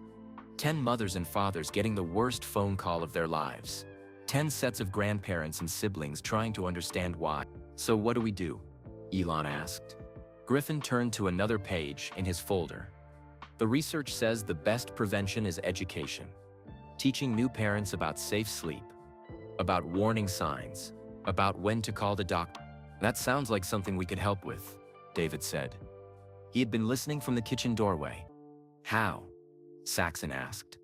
10 mothers and fathers getting the worst phone call of their lives. 10 sets of grandparents and siblings trying to understand why. So what do we do? Elon asked. Griffin turned to another page in his folder. The research says the best prevention is education. Teaching new parents about safe sleep, about warning signs, about when to call the doctor. That sounds like something we could help with, David said. He had been listening from the kitchen doorway. How? Saxon asked.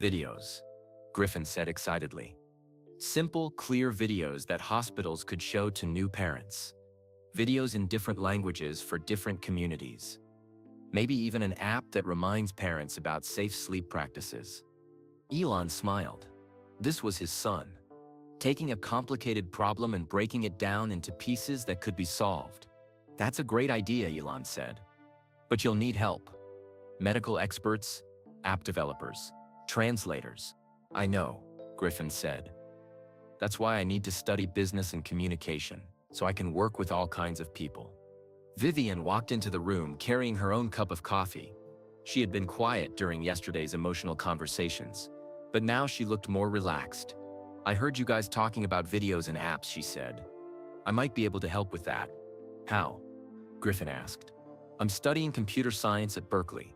Videos, Griffin said excitedly. Simple, clear videos that hospitals could show to new parents. Videos in different languages for different communities. Maybe even an app that reminds parents about safe sleep practices. Elon smiled. This was his son. Taking a complicated problem and breaking it down into pieces that could be solved. That's a great idea, Elon said. But you'll need help. Medical experts, app developers, translators. I know, Griffin said. That's why I need to study business and communication, so I can work with all kinds of people. Vivian walked into the room carrying her own cup of coffee. She had been quiet during yesterday's emotional conversations, but now she looked more relaxed. I heard you guys talking about videos and apps, she said. I might be able to help with that. How? Griffin asked. I'm studying computer science at Berkeley,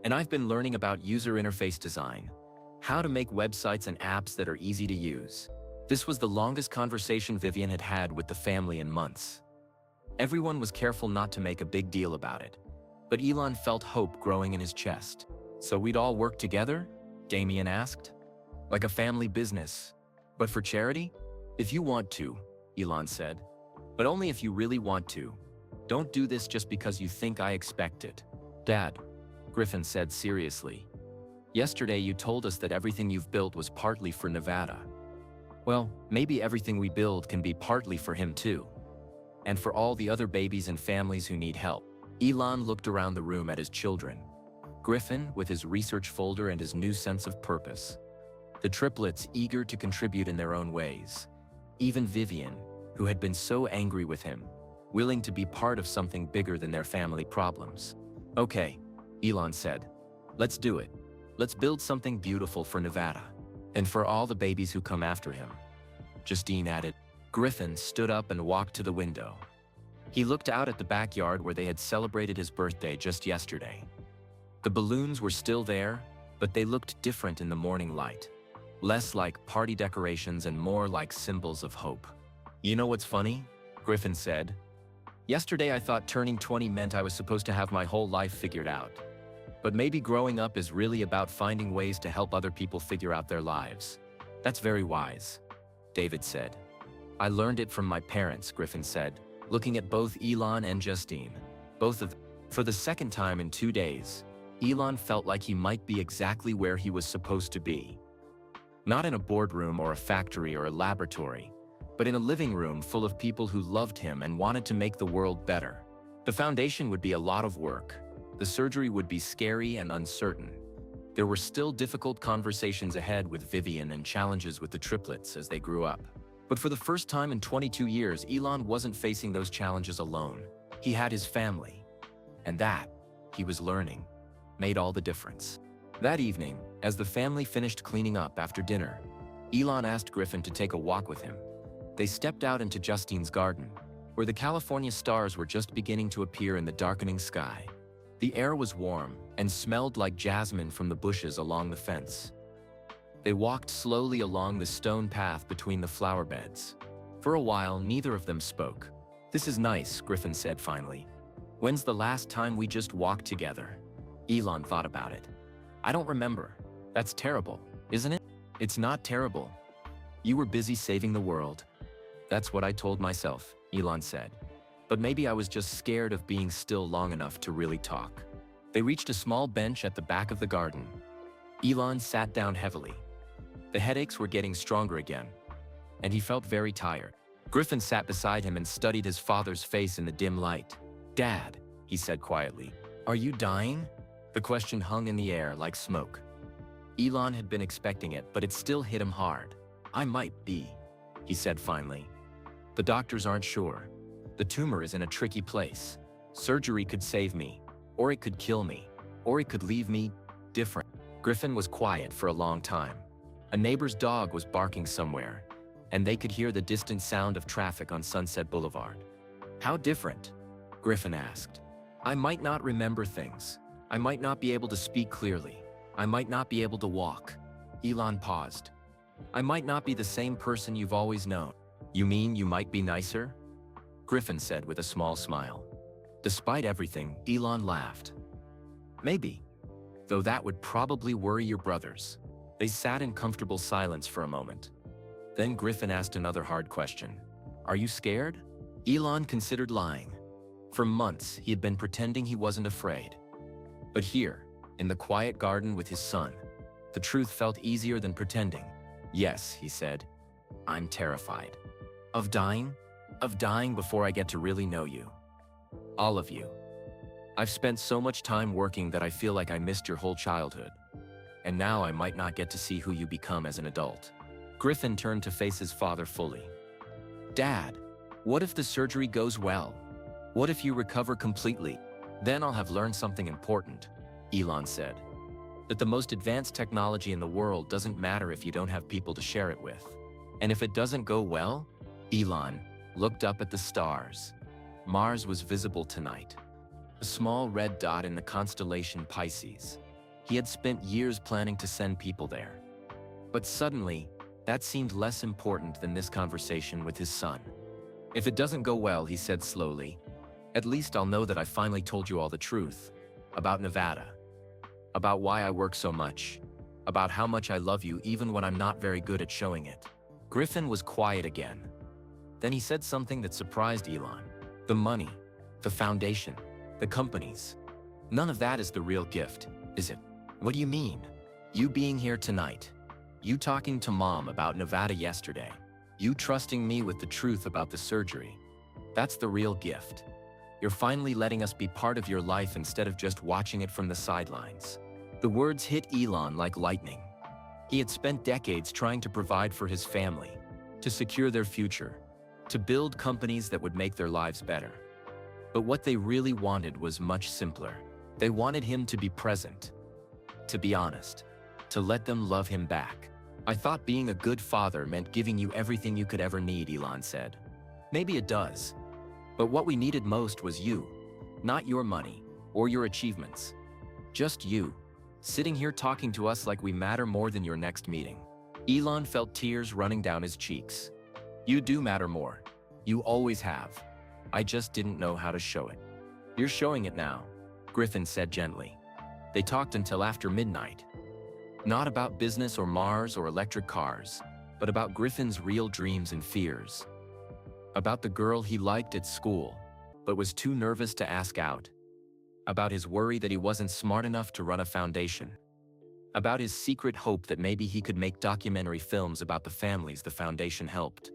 and I've been learning about user interface design, how to make websites and apps that are easy to use. This was the longest conversation Vivian had had with the family in months. Everyone was careful not to make a big deal about it, but Elon felt hope growing in his chest. So we'd all work together? Damien asked. Like a family business. But for charity? If you want to, Elon said. But only if you really want to. Don't do this just because you think I expect it. Dad, Griffin said seriously. Yesterday you told us that everything you've built was partly for Nevada. Well, maybe everything we build can be partly for him too. And for all the other babies and families who need help. Elon looked around the room at his children. Griffin with his research folder and his new sense of purpose. The triplets eager to contribute in their own ways. Even Vivian, who had been so angry with him, willing to be part of something bigger than their family problems. Okay, Elon said. Let's do it. Let's build something beautiful for Nevada. And for all the babies who come after him. Justine added. Griffin stood up and walked to the window. He looked out at the backyard where they had celebrated his birthday just yesterday. The balloons were still there, but they looked different in the morning light. Less like party decorations and more like symbols of hope. You know what's funny? Griffin said. Yesterday I thought turning 20 meant I was supposed to have my whole life figured out. But maybe growing up is really about finding ways to help other people figure out their lives. That's very wise, David said. I learned it from my parents, Griffin said, looking at both Elon and Justine. Both of them. For the second time in 2 days, Elon felt like he might be exactly where he was supposed to be. Not in a boardroom or a factory or a laboratory, but in a living room full of people who loved him and wanted to make the world better. The foundation would be a lot of work. The surgery would be scary and uncertain. There were still difficult conversations ahead with Vivian and challenges with the triplets as they grew up. But for the first time in 22 years, Elon wasn't facing those challenges alone. He had his family. And that, he was learning, made all the difference. That evening, as the family finished cleaning up after dinner, Elon asked Griffin to take a walk with him. They stepped out into Justine's garden, where the California stars were just beginning to appear in the darkening sky. The air was warm and smelled like jasmine from the bushes along the fence. They walked slowly along the stone path between the flower beds. For a while, neither of them spoke. This is nice, Griffin said finally. When's the last time we just walked together? Elon thought about it. I don't remember. That's terrible, isn't it? It's not terrible. You were busy saving the world. That's what I told myself, Elon said. But maybe I was just scared of being still long enough to really talk. They reached a small bench at the back of the garden. Elon sat down heavily. The headaches were getting stronger again, and he felt very tired. Griffin sat beside him and studied his father's face in the dim light. "Dad," he said quietly, "are you dying?" The question hung in the air like smoke. Elon had been expecting it, but it still hit him hard. "I might be," he said finally. "The doctors aren't sure. The tumor is in a tricky place. Surgery could save me, or it could kill me, or it could leave me different." Griffin was quiet for a long time. A neighbor's dog was barking somewhere, and they could hear the distant sound of traffic on Sunset Boulevard. "How different?" Griffin asked. "I might not remember things. I might not be able to speak clearly. I might not be able to walk." Elon paused. "I might not be the same person you've always known." "You mean you might be nicer?" Griffin said with a small smile. Despite everything, Elon laughed. "Maybe. Though that would probably worry your brothers." They sat in comfortable silence for a moment. Then Griffin asked another hard question. "Are you scared?" Elon considered lying. For months, he had been pretending he wasn't afraid. But here, in the quiet garden with his son, the truth felt easier than pretending. "Yes," he said, "I'm terrified. Of dying? Of dying before I get to really know you. All of you. I've spent so much time working that I feel like I missed your whole childhood. And now I might not get to see who you become as an adult." Griffin turned to face his father fully. "Dad, what if the surgery goes well? What if you recover completely? Then I'll have learned something important," Elon said. "That the most advanced technology in the world doesn't matter if you don't have people to share it with. And if it doesn't go well?" Elon looked up at the stars. Mars was visible tonight, a small red dot in the constellation Pisces. He had spent years planning to send people there. But suddenly, that seemed less important than this conversation with his son. "If it doesn't go well," he said slowly, "at least I'll know that I finally told you all the truth. About Nevada. About why I work so much. About how much I love you even when I'm not very good at showing it." Griffin was quiet again. Then he said something that surprised Elon. "The money, the foundation, the companies. None of that is the real gift, is it?" "What do you mean?" "You being here tonight. You talking to Mom about Nevada yesterday. You trusting me with the truth about the surgery. That's the real gift. You're finally letting us be part of your life instead of just watching it from the sidelines." The words hit Elon like lightning. He had spent decades trying to provide for his family, to secure their future, to build companies that would make their lives better. But what they really wanted was much simpler. They wanted him to be present, to be honest, to let them love him back. "I thought being a good father meant giving you everything you could ever need," Elon said. "Maybe it does. But what we needed most was you. Not your money, or your achievements. Just you, sitting here talking to us like we matter more than your next meeting." Elon felt tears running down his cheeks. "You do matter more. You always have. I just didn't know how to show it." "You're showing it now," Griffin said gently. They talked until after midnight. Not about business or Mars or electric cars, but about Griffin's real dreams and fears. About the girl he liked at school, but was too nervous to ask out. About his worry that he wasn't smart enough to run a foundation. About his secret hope that maybe he could make documentary films about the families the foundation helped.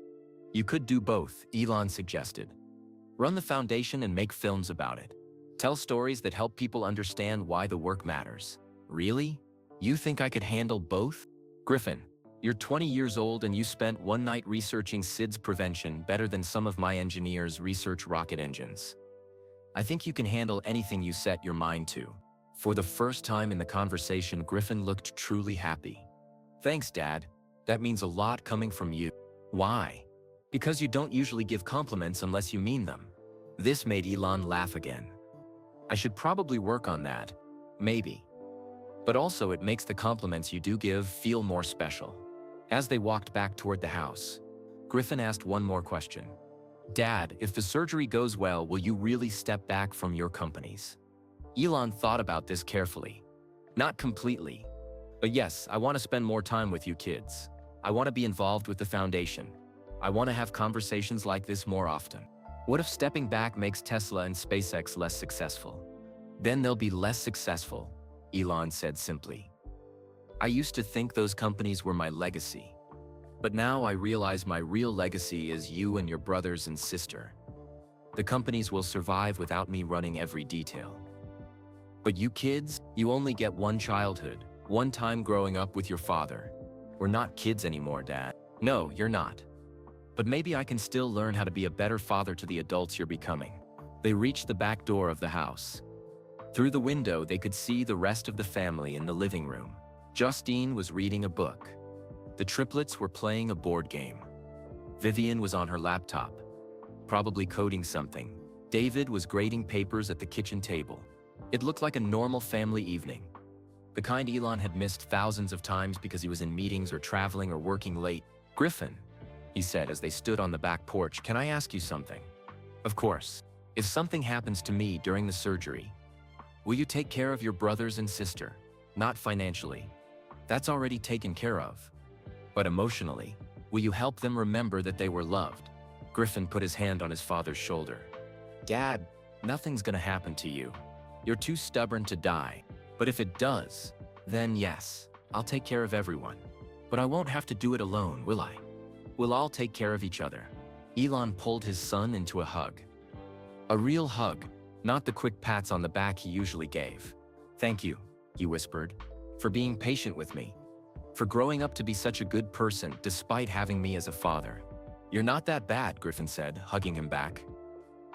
"You could do both," Elon suggested. "Run the foundation and make films about it. Tell stories that help people understand why the work matters." "Really? You think I could handle both?" "Griffin, you're 20 years old and you spent one night researching SIDS prevention better than some of my engineers research rocket engines. I think you can handle anything you set your mind to." For the first time in the conversation, Griffin looked truly happy. "Thanks, Dad. That means a lot coming from you." "Why?" "Because you don't usually give compliments unless you mean them." This made Elon laugh again. "I should probably work on that. Maybe. But also it makes the compliments you do give feel more special." As they walked back toward the house, Griffin asked one more question. "Dad, if the surgery goes well, will you really step back from your companies?" Elon thought about this carefully. "Not completely. But yes, I want to spend more time with you kids. I want to be involved with the foundation. I want to have conversations like this more often. What if stepping back makes Tesla and SpaceX less successful? Then they'll be less successful, Elon said simply. I used to think those companies were my legacy. But now I realize my real legacy is you and your brothers and sister. The companies will survive without me running every detail. But you kids, you only get one childhood, one time growing up with your father. We're not kids anymore, Dad. No, you're not. But maybe I can still learn how to be a better father to the adults you're becoming. They reached the back door of the house. Through the window, they could see the rest of the family in the living room. Justine was reading a book. The triplets were playing a board game. Vivian was on her laptop, probably coding something. David was grading papers at the kitchen table. It looked like a normal family evening. The kind Elon had missed thousands of times because he was in meetings or traveling or working late. Griffin, he said as they stood on the back porch, can I ask you something? Of course. If something happens to me during the surgery, will you take care of your brothers and sister? Not financially. That's already taken care of. But emotionally, will you help them remember that they were loved? Griffin put his hand on his father's shoulder. Dad, nothing's gonna happen to you. You're too stubborn to die. But if it does, then yes, I'll take care of everyone. But I won't have to do it alone, will I? We'll all take care of each other. Elon pulled his son into a hug. A real hug, not the quick pats on the back he usually gave. Thank you, he whispered, for being patient with me. For growing up to be such a good person despite having me as a father. You're not that bad, Griffin said, hugging him back.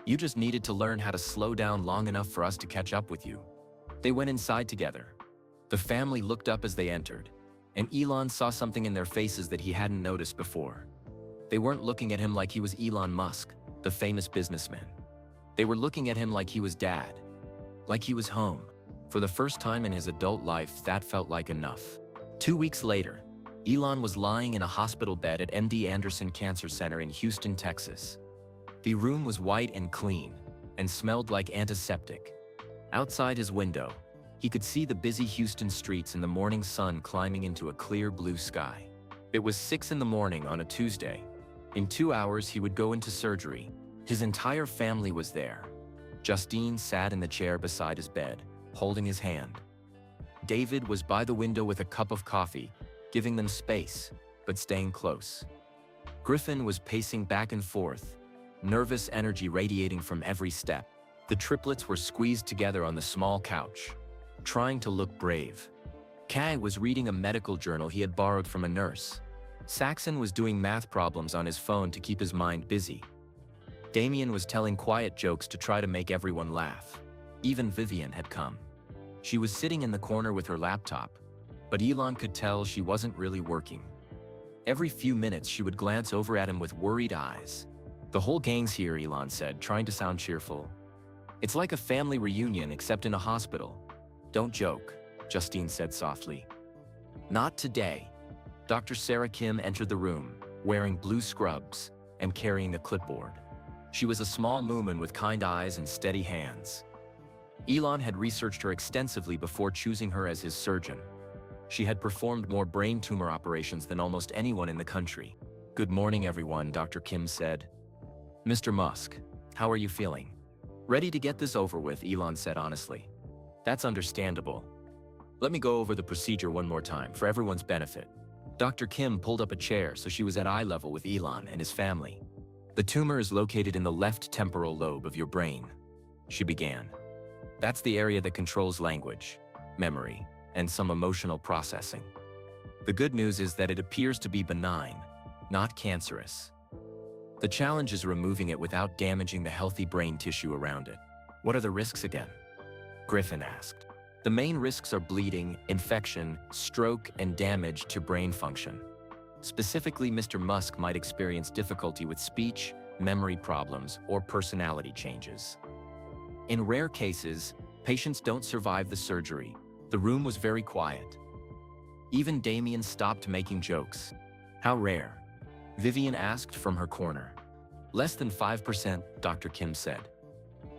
You just needed to learn how to slow down long enough for us to catch up with you. They went inside together. The family looked up as they entered, and Elon saw something in their faces that he hadn't noticed before. They weren't looking at him like he was Elon Musk, the famous businessman. They were looking at him like he was Dad, like he was home. For the first time in his adult life, that felt like enough. 2 weeks later, Elon was lying in a hospital bed at MD Anderson Cancer Center in Houston, Texas. The room was white and clean, and smelled like antiseptic. Outside his window, he could see the busy Houston streets and the morning sun climbing into a clear blue sky. It was 6 in the morning on a Tuesday. In 2 hours, he would go into surgery. His entire family was there. Justine sat in the chair beside his bed, holding his hand. David was by the window with a cup of coffee, giving them space, but staying close. Griffin was pacing back and forth, nervous energy radiating from every step. The triplets were squeezed together on the small couch, trying to look brave. Kai was reading a medical journal he had borrowed from a nurse. Saxon was doing math problems on his phone to keep his mind busy. Damien was telling quiet jokes to try to make everyone laugh. Even Vivian had come. She was sitting in the corner with her laptop, but Elon could tell she wasn't really working. Every few minutes she would glance over at him with worried eyes. The whole gang's here, Elon said, trying to sound cheerful. It's like a family reunion except in a hospital. Don't joke, Justine said softly. Not today. Dr. Sarah Kim entered the room, wearing blue scrubs and carrying a clipboard. She was a small woman with kind eyes and steady hands. Elon had researched her extensively before choosing her as his surgeon. She had performed more brain tumor operations than almost anyone in the country. Good morning, everyone, Dr. Kim said. Mr. Musk, how are you feeling? Ready to get this over with, Elon said honestly. That's understandable. Let me go over the procedure one more time for everyone's benefit. Dr. Kim pulled up a chair so she was at eye level with Elon and his family. The tumor is located in the left temporal lobe of your brain, she began. That's the area that controls language, memory, and some emotional processing. The good news is that it appears to be benign, not cancerous. The challenge is removing it without damaging the healthy brain tissue around it. What are the risks again? Griffin asked. The main risks are bleeding, infection, stroke, and damage to brain function. Specifically, Mr. Musk might experience difficulty with speech, memory problems, or personality changes. In rare cases, patients don't survive the surgery. The room was very quiet. Even Damien stopped making jokes. How rare? Vivian asked from her corner. Less than 5%, Dr. Kim said.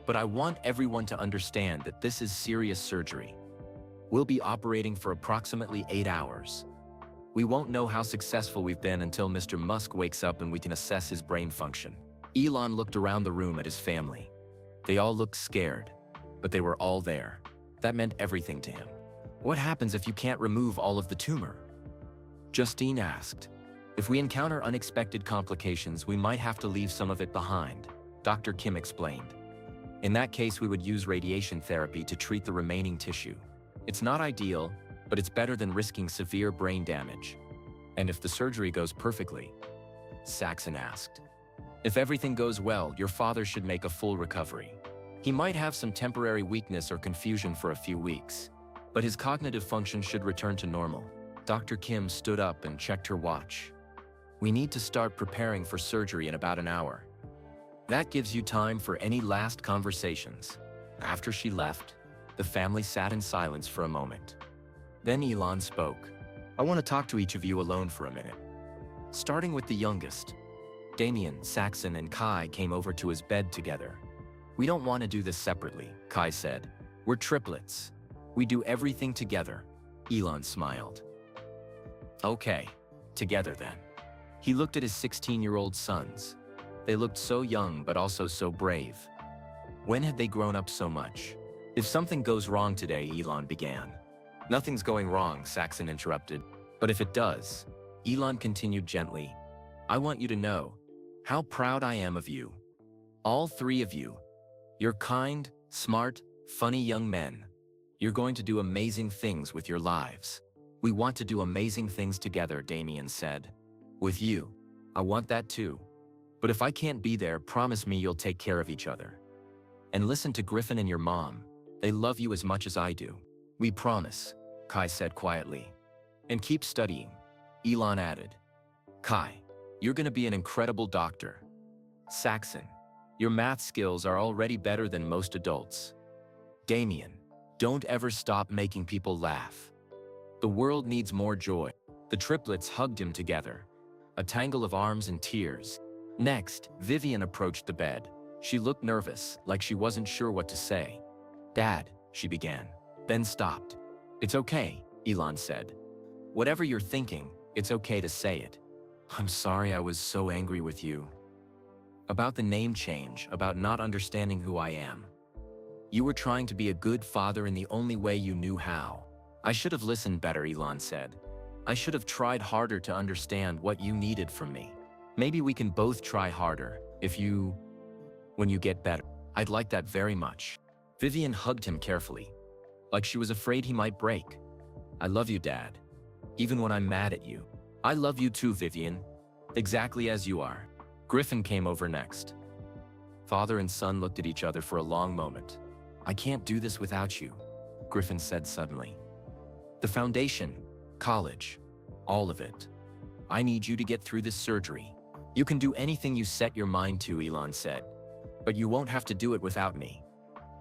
But I want everyone to understand that this is serious surgery. We'll be operating for approximately 8 hours. We won't know how successful we've been until Mr. Musk wakes up and we can assess his brain function. Elon looked around the room at his family. They all looked scared, but they were all there. That meant everything to him. What happens if you can't remove all of the tumor? Justine asked. If we encounter unexpected complications, we might have to leave some of it behind, Dr. Kim explained. In that case, we would use radiation therapy to treat the remaining tissue. It's not ideal, but it's better than risking severe brain damage. And if the surgery goes perfectly? Saxon asked. If everything goes well, your father should make a full recovery. He might have some temporary weakness or confusion for a few weeks, but his cognitive function should return to normal. Dr. Kim stood up and checked her watch. We need to start preparing for surgery in about an hour. That gives you time for any last conversations. After she left, the family sat in silence for a moment. Then Elon spoke. I want to talk to each of you alone for a minute. Starting with the youngest. Damien, Saxon, and Kai came over to his bed together. We don't want to do this separately, Kai said. We're triplets. We do everything together. Elon smiled. Okay, together then. He looked at his 16-year-old sons. They looked so young but also so brave. When had they grown up so much? If something goes wrong today, Elon began. Nothing's going wrong, Saxon interrupted. But if it does, Elon continued gently, I want you to know how proud I am of you. All three of you. You're kind, smart, funny young men. You're going to do amazing things with your lives. We want to do amazing things together, Damien said. With you. I want that too. But if I can't be there, promise me you'll take care of each other. And listen to Griffin and your mom. They love you as much as I do. We promise, Kai said quietly. And keep studying, Elon added. Kai, you're going to be an incredible doctor. Saxon, your math skills are already better than most adults. Damien, don't ever stop making people laugh. The world needs more joy. The triplets hugged him together, a tangle of arms and tears. Next, Vivian approached the bed. She looked nervous, like she wasn't sure what to say. Dad, she began, then stopped. It's okay, Elon said. Whatever you're thinking, it's okay to say it. I'm sorry I was so angry with you. About the name change, about not understanding who I am. You were trying to be a good father in the only way you knew how. I should have listened better, Elon said. I should have tried harder to understand what you needed from me. Maybe we can both try harder, when you get better. I'd like that very much. Vivian hugged him carefully, like she was afraid he might break. I love you, Dad. Even when I'm mad at you. I love you too, Vivian. Exactly as you are. Griffin came over next. Father and son looked at each other for a long moment. I can't do this without you, Griffin said suddenly. The foundation, college, all of it. I need you to get through this surgery. You can do anything you set your mind to, Elon said. But you won't have to do it without me.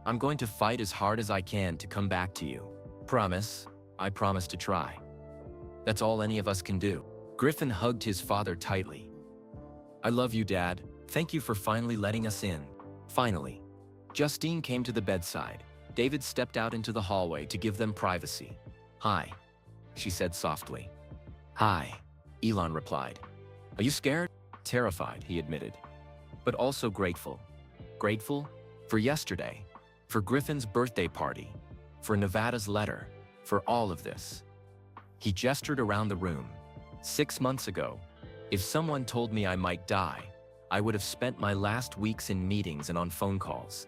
I'm going to fight as hard as I can to come back to you. Promise, I promise to try. That's all any of us can do. Griffin hugged his father tightly. I love you, Dad. Thank you for finally letting us in. Finally. Justine came to the bedside. David stepped out into the hallway to give them privacy. Hi, she said softly. Hi, Elon replied. Are you scared? Terrified, he admitted. But also grateful. Grateful? For yesterday. For Griffin's birthday party. For Nevada's letter. For all of this. He gestured around the room. 6 months ago, if someone told me I might die, I would have spent my last weeks in meetings and on phone calls.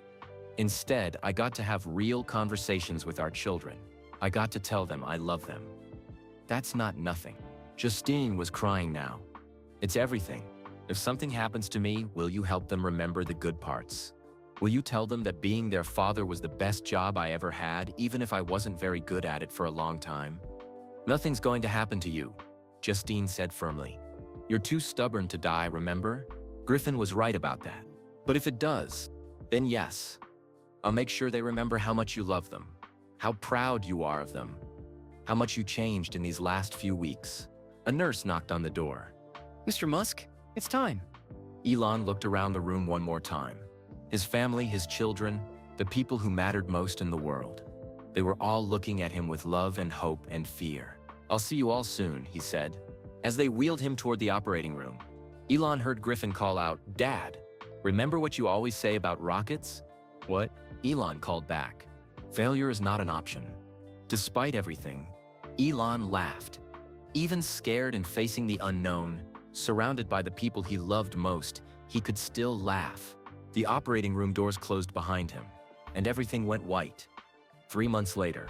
Instead, I got to have real conversations with our children. I got to tell them I love them. That's not nothing. Justine was crying now. It's everything. If something happens to me, will you help them remember the good parts? Will you tell them that being their father was the best job I ever had, even if I wasn't very good at it for a long time? Nothing's going to happen to you, Justine said firmly. You're too stubborn to die, remember? Griffin was right about that. But if it does, then yes. I'll make sure they remember how much you love them, how proud you are of them, how much you changed in these last few weeks. A nurse knocked on the door. Mr. Musk, it's time. Elon looked around the room one more time. His family, his children, the people who mattered most in the world. They were all looking at him with love and hope and fear. I'll see you all soon, he said. As they wheeled him toward the operating room, Elon heard Griffin call out, "Dad, remember what you always say about rockets?" "What?" Elon called back. "Failure is not an option." Despite everything, Elon laughed. Even scared and facing the unknown, surrounded by the people he loved most, he could still laugh. The operating room doors closed behind him, and everything went white. 3 months later,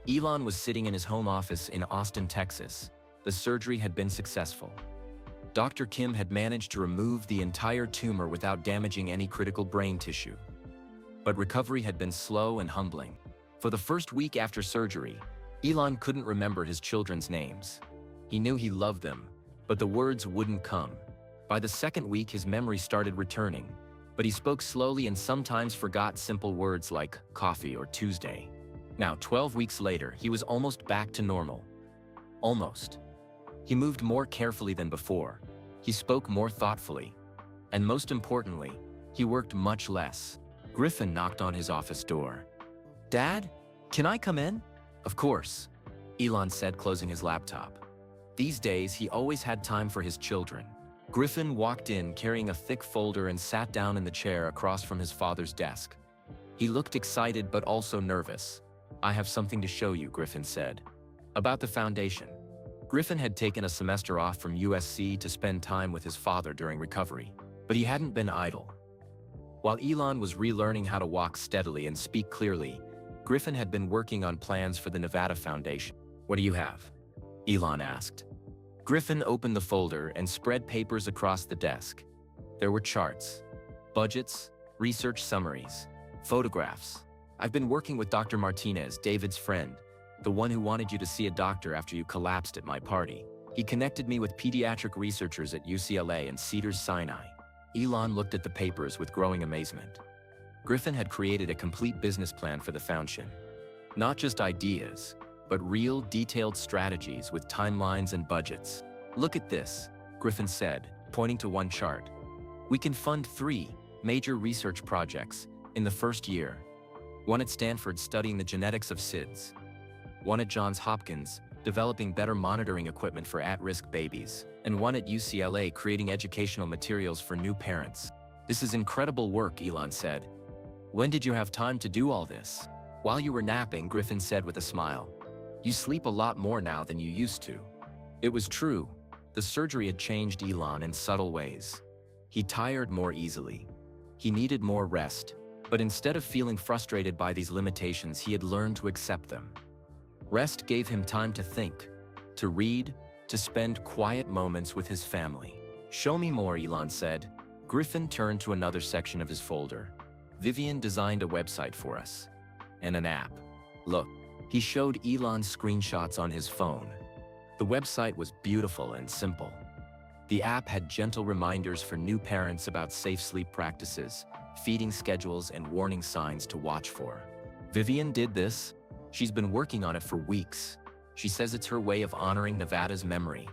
Elon was sitting in his home office in Austin, Texas. The surgery had been successful. Dr. Kim had managed to remove the entire tumor without damaging any critical brain tissue. But recovery had been slow and humbling. For the first week after surgery, Elon couldn't remember his children's names. He knew he loved them, but the words wouldn't come. By the second week, his memory started returning, but he spoke slowly and sometimes forgot simple words like coffee or Tuesday. Now, 12 weeks later, he was almost back to normal. Almost. He moved more carefully than before. He spoke more thoughtfully. And most importantly, he worked much less. Griffin knocked on his office door. "Dad, can I come in?" "Of course," Elon said, closing his laptop. These days, he always had time for his children. Griffin walked in carrying a thick folder and sat down in the chair across from his father's desk. He looked excited but also nervous. "I have something to show you," Griffin said. "About the foundation." Griffin had taken a semester off from USC to spend time with his father during recovery, but he hadn't been idle. While Elon was relearning how to walk steadily and speak clearly, Griffin had been working on plans for the Nevada Foundation. "What do you have?" Elon asked. Griffin opened the folder and spread papers across the desk. There were charts, budgets, research summaries, photographs. "I've been working with Dr. Martinez, David's friend, the one who wanted you to see a doctor after you collapsed at my party. He connected me with pediatric researchers at UCLA and Cedars-Sinai." Elon looked at the papers with growing amazement. Griffin had created a complete business plan for the foundation. Not just ideas, but real, detailed strategies with timelines and budgets. "Look at this," Griffin said, pointing to one chart. "We can fund 3 major research projects in the first year. One at Stanford studying the genetics of SIDS. One at Johns Hopkins developing better monitoring equipment for at-risk babies. And one at UCLA creating educational materials for new parents." "This is incredible work," Elon said. "When did you have time to do all this?" "While you were napping," Griffin said with a smile. "You sleep a lot more now than you used to." It was true. The surgery had changed Elon in subtle ways. He tired more easily. He needed more rest. But instead of feeling frustrated by these limitations, he had learned to accept them. Rest gave him time to think, to read, to spend quiet moments with his family. "Show me more," Elon said. Griffin turned to another section of his folder. "Vivian designed a website for us. And an app. Look." He showed Elon screenshots on his phone. The website was beautiful and simple. The app had gentle reminders for new parents about safe sleep practices, feeding schedules, and warning signs to watch for. "Vivian did this. She's been working on it for weeks. She says it's her way of honoring Nevada's memory."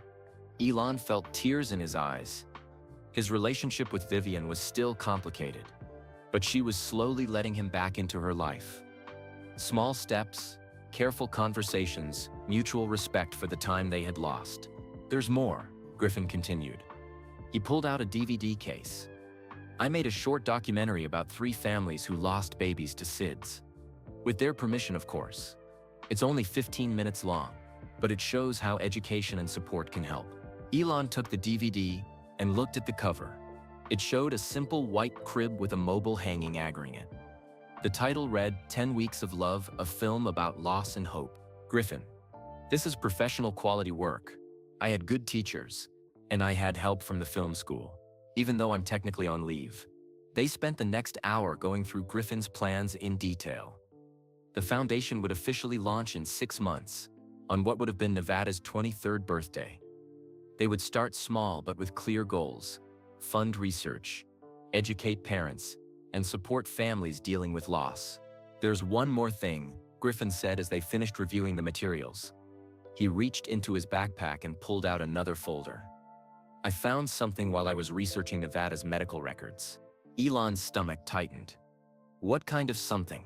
Elon felt tears in his eyes. His relationship with Vivian was still complicated, but she was slowly letting him back into her life. Small steps, careful conversations, mutual respect for the time they had lost. "There's more," Griffin continued. He pulled out a DVD case. "I made a short documentary about 3 families who lost babies to SIDS. With their permission, of course. It's only 15 minutes long, but it shows how education and support can help." Elon took the DVD and looked at the cover. It showed a simple white crib with a mobile hanging aggregate. The title read, "10 Weeks of Love, a film about loss and hope." "Griffin, this is professional quality work. I had good teachers, and I had help from the film school, even though I'm technically on leave." They spent the next hour going through Griffin's plans in detail. The foundation would officially launch in 6 months, on what would have been Nevada's 23rd birthday. They would start small but with clear goals: fund research, educate parents, and support families dealing with loss. "There's one more thing," Griffin said as they finished reviewing the materials. He reached into his backpack and pulled out another folder. "I found something while I was researching Nevada's medical records." Elon's stomach tightened. "What kind of something?"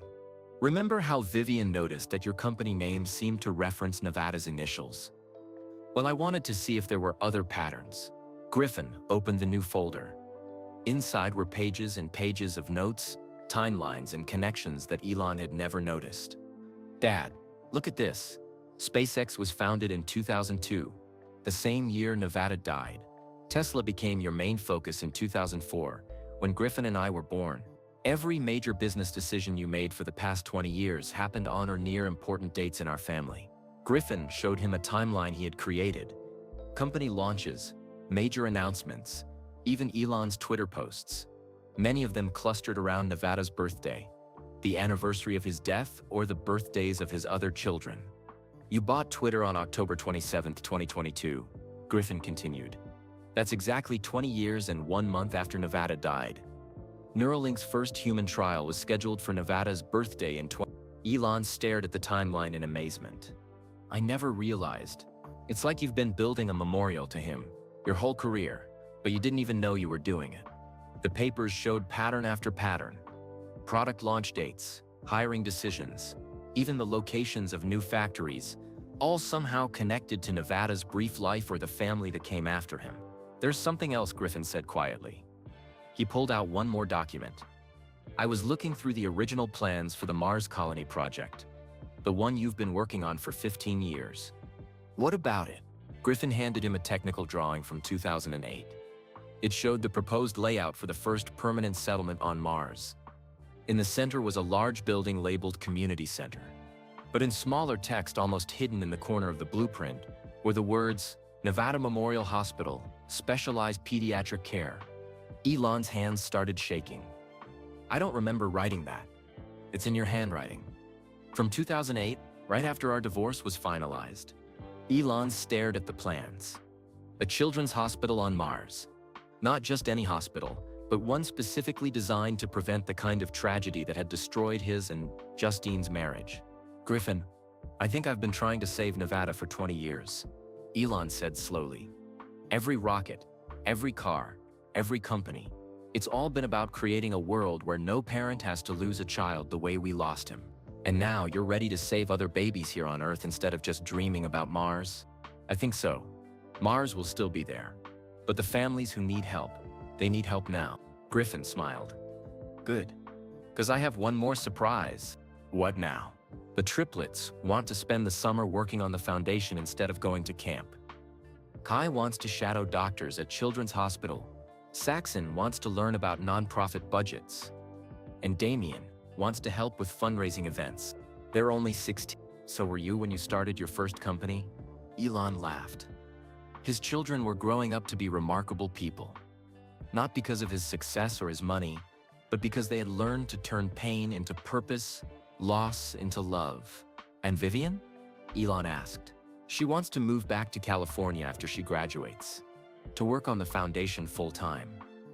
"Remember how Vivian noticed that your company name seemed to reference Nevada's initials? Well, I wanted to see if there were other patterns. Griffin opened the new folder. Inside were pages and pages of notes, timelines, and connections that Elon had never noticed. Dad, look at this. SpaceX was founded in 2002, the same year Nevada died. Tesla became your main focus in 2004, when Griffin and I were born. Every major business decision you made for the past 20 years happened on or near important dates in our family. Griffin showed him a timeline he had created. Company launches, major announcements, even Elon's Twitter posts. Many of them clustered around Nevada's birthday, the anniversary of his death, or the birthdays of his other children. You bought Twitter on October 27, 2022, Griffin continued. That's exactly 20 years and 1 month after Nevada died. Neuralink's first human trial was scheduled for Nevada's birthday in Elon stared at the timeline in amazement. I never realized. It's like you've been building a memorial to him your whole career, but you didn't even know you were doing it. The papers showed pattern after pattern. Product launch dates, hiring decisions, even the locations of new factories, all somehow connected to Nevada's brief life or the family that came after him. There's something else, Griffin said quietly. He pulled out one more document. I was looking through the original plans for the Mars colony project, the one you've been working on for 15 years. What about it? Griffin handed him a technical drawing from 2008. It showed the proposed layout for the first permanent settlement on Mars. In the center was a large building labeled Community Center. But in smaller text, almost hidden in the corner of the blueprint, were the words, Nevada Memorial Hospital, Specialized Pediatric Care. Elon's hands started shaking. I don't remember writing that. It's in your handwriting. From 2008, right after our divorce was finalized. Elon stared at the plans. A children's hospital on Mars. Not just any hospital, but one specifically designed to prevent the kind of tragedy that had destroyed his and Justine's marriage. Griffin, I think I've been trying to save Nevada for 20 years. Elon said slowly. Every rocket, every car, every company. It's all been about creating a world where no parent has to lose a child the way we lost him. And now you're ready to save other babies here on Earth instead of just dreaming about Mars? I think so. Mars will still be there. But the families who need help, they need help now. Griffin smiled. Good. Because I have one more surprise. What now? The triplets want to spend the summer working on the foundation instead of going to camp. Kai wants to shadow doctors at Children's Hospital. Saxon wants to learn about nonprofit budgets. And Damien wants to help with fundraising events. They're only 16. So were you when you started your first company? Elon laughed. His children were growing up to be remarkable people. Not because of his success or his money, but because they had learned to turn pain into purpose, loss into love. And Vivian? Elon asked. She wants to move back to California after she graduates, to work on the foundation full-time.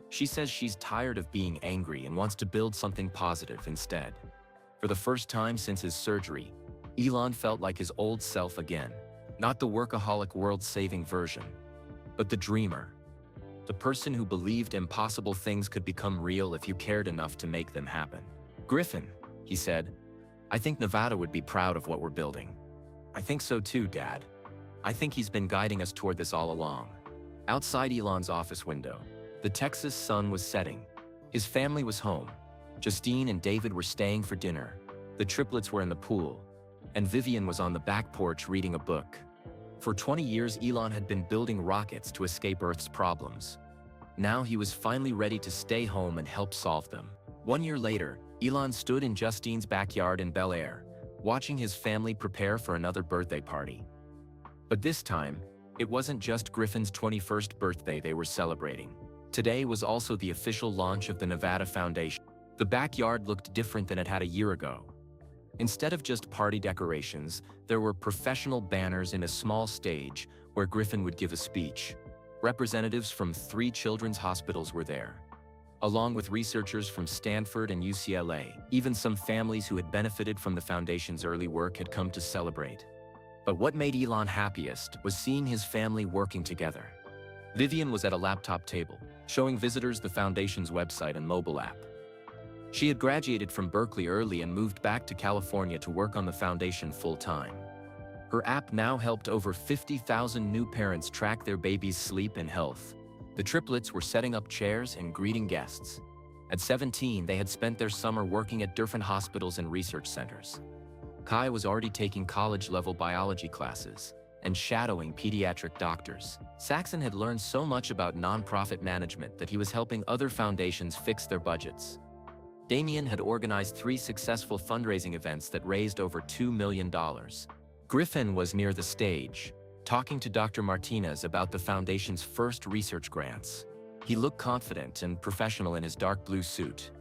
She says she's tired of being angry and wants to build something positive instead. For the first time since his surgery, Elon felt like his old self again. Not the workaholic world-saving version, but the dreamer. The person who believed impossible things could become real if you cared enough to make them happen. Griffin, he said, I think Nevada would be proud of what we're building. I think so too, Dad. I think he's been guiding us toward this all along. Outside Elon's office window, the Texas sun was setting. His family was home. Justine and David were staying for dinner. The triplets were in the pool, and Vivian was on the back porch reading a book. For 20 years, Elon had been building rockets to escape Earth's problems. Now he was finally ready to stay home and help solve them. 1 year later, Elon stood in Justine's backyard in Bel Air, watching his family prepare for another birthday party. But this time, it wasn't just Griffin's 21st birthday they were celebrating. Today was also the official launch of the Nevada Foundation. The backyard looked different than it had a year ago. Instead of just party decorations, there were professional banners in a small stage where Griffin would give a speech. Representatives from 3 children's hospitals were there, along with researchers from Stanford and UCLA. Even some families who had benefited from the foundation's early work had come to celebrate. But what made Elon happiest was seeing his family working together. Vivian was at a laptop table, showing visitors the foundation's website and mobile app. She had graduated from Berkeley early and moved back to California to work on the foundation full-time. Her app now helped over 50,000 new parents track their babies' sleep and health. The triplets were setting up chairs and greeting guests. At 17, they had spent their summer working at different hospitals and research centers. Kai was already taking college-level biology classes and shadowing pediatric doctors. Saxon had learned so much about nonprofit management that he was helping other foundations fix their budgets. Damien had organized 3 successful fundraising events that raised over $2 million. Griffin was near the stage, talking to Dr. Martinez about the foundation's first research grants. He looked confident and professional in his dark blue suit.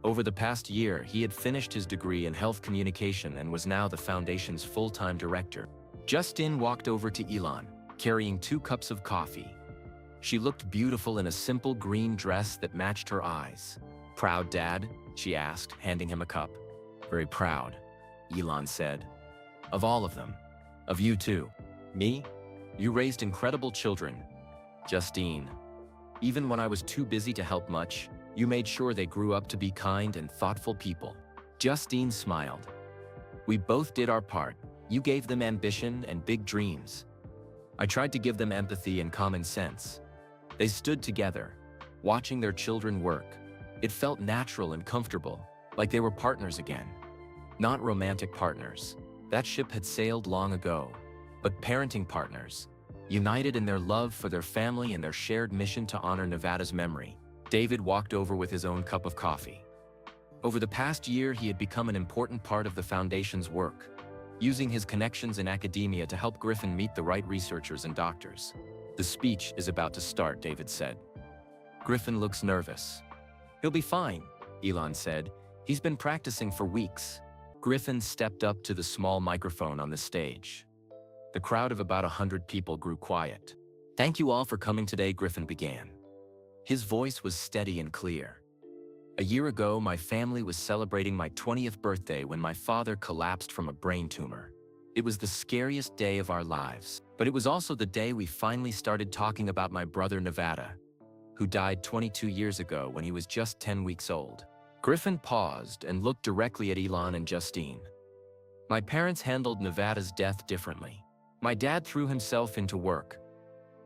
Over the past year, he had finished his degree in health communication and was now the foundation's full-time director. Justine walked over to Elon, carrying 2 cups of coffee. She looked beautiful in a simple green dress that matched her eyes. "Proud, Dad?" she asked, handing him a cup. "Very proud," Elon said. "Of all of them. Of you too." "Me? You raised incredible children." "Justine. Even when I was too busy to help much, you made sure they grew up to be kind and thoughtful people." Justine smiled. "We both did our part. You gave them ambition and big dreams. I tried to give them empathy and common sense." They stood together, watching their children work. It felt natural and comfortable, like they were partners again. Not romantic partners. That ship had sailed long ago. But parenting partners, united in their love for their family and their shared mission to honor Nevada's memory. David walked over with his own cup of coffee. Over the past year, he had become an important part of the foundation's work, using his connections in academia to help Griffin meet the right researchers and doctors. "The speech is about to start," David said. Griffin looks nervous. "He'll be fine," Elon said. "He's been practicing for weeks." Griffin stepped up to the small microphone on the stage. The crowd of about 100 people grew quiet. "Thank you all for coming today," Griffin began. His voice was steady and clear. "A year ago, my family was celebrating my 20th birthday when my father collapsed from a brain tumor. It was the scariest day of our lives, but it was also the day we finally started talking about my brother Nevada, who died 22 years ago when he was just 10 weeks old." Griffin paused and looked directly at Elon and Justine. "My parents handled Nevada's death differently. My dad threw himself into work,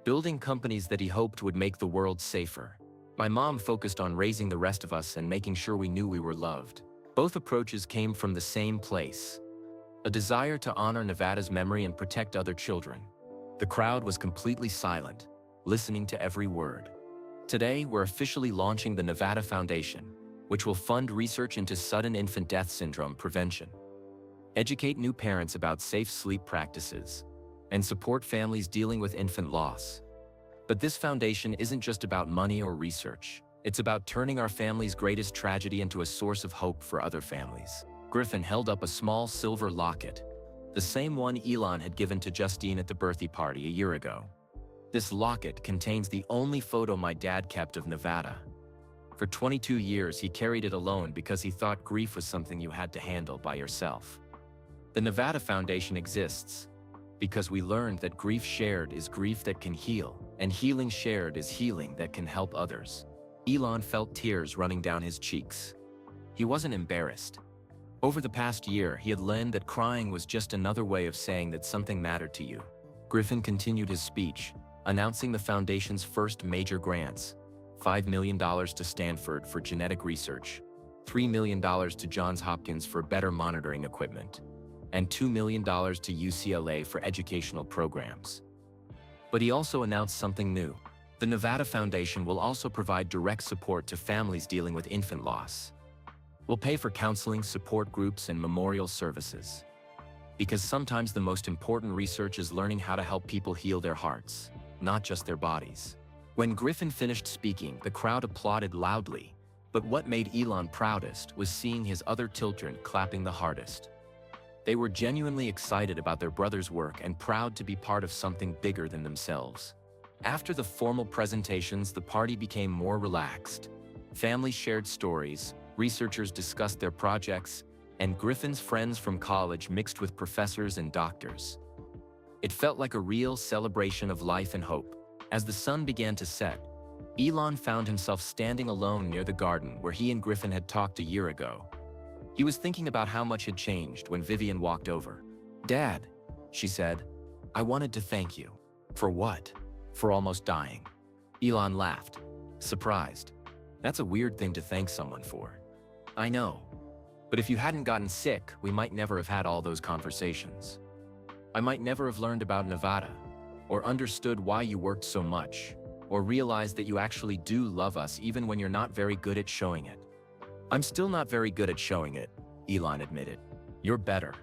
building companies that he hoped would make the world safer. My mom focused on raising the rest of us and making sure we knew we were loved. Both approaches came from the same place, a desire to honor Nevada's memory and protect other children." The crowd was completely silent, listening to every word. "Today, we're officially launching the Nevada Foundation, which will fund research into sudden infant death syndrome prevention, educate new parents about safe sleep practices, and support families dealing with infant loss. But this foundation isn't just about money or research. It's about turning our family's greatest tragedy into a source of hope for other families." Griffin held up a small silver locket, the same one Elon had given to Justine at the birthday party a year ago. "This locket contains the only photo my dad kept of Nevada. For 22 years, he carried it alone because he thought grief was something you had to handle by yourself. The Nevada Foundation exists because we learned that grief shared is grief that can heal, and healing shared is healing that can help others." Elon felt tears running down his cheeks. He wasn't embarrassed. Over the past year, he had learned that crying was just another way of saying that something mattered to you. Griffin continued his speech, announcing the foundation's first major grants: $5 million to Stanford for genetic research, $3 million to Johns Hopkins for better monitoring equipment, and $2 million to UCLA for educational programs. But he also announced something new. The Nevada Foundation will also provide direct support to families dealing with infant loss. We'll pay for counseling, support groups, and memorial services. Because sometimes the most important research is learning how to help people heal their hearts, not just their bodies. When Griffin finished speaking, the crowd applauded loudly, but what made Elon proudest was seeing his other children clapping the hardest. They were genuinely excited about their brother's work and proud to be part of something bigger than themselves. After the formal presentations, the party became more relaxed. Families shared stories, researchers discussed their projects, and Griffin's friends from college mixed with professors and doctors. It felt like a real celebration of life and hope. As the sun began to set, Elon found himself standing alone near the garden where he and Griffin had talked a year ago. He was thinking about how much had changed when Vivian walked over. "Dad," She said, "I wanted to thank you." "For what?" "For almost dying." Elon laughed, surprised. "That's a weird thing to thank someone for." "I know. But if you hadn't gotten sick, we might never have had all those conversations. I might never have learned about Nevada, or understood why you worked so much, or realized that you actually do love us even when you're not very good at showing it." "I'm still not very good at showing it," Elon admitted. "You're better.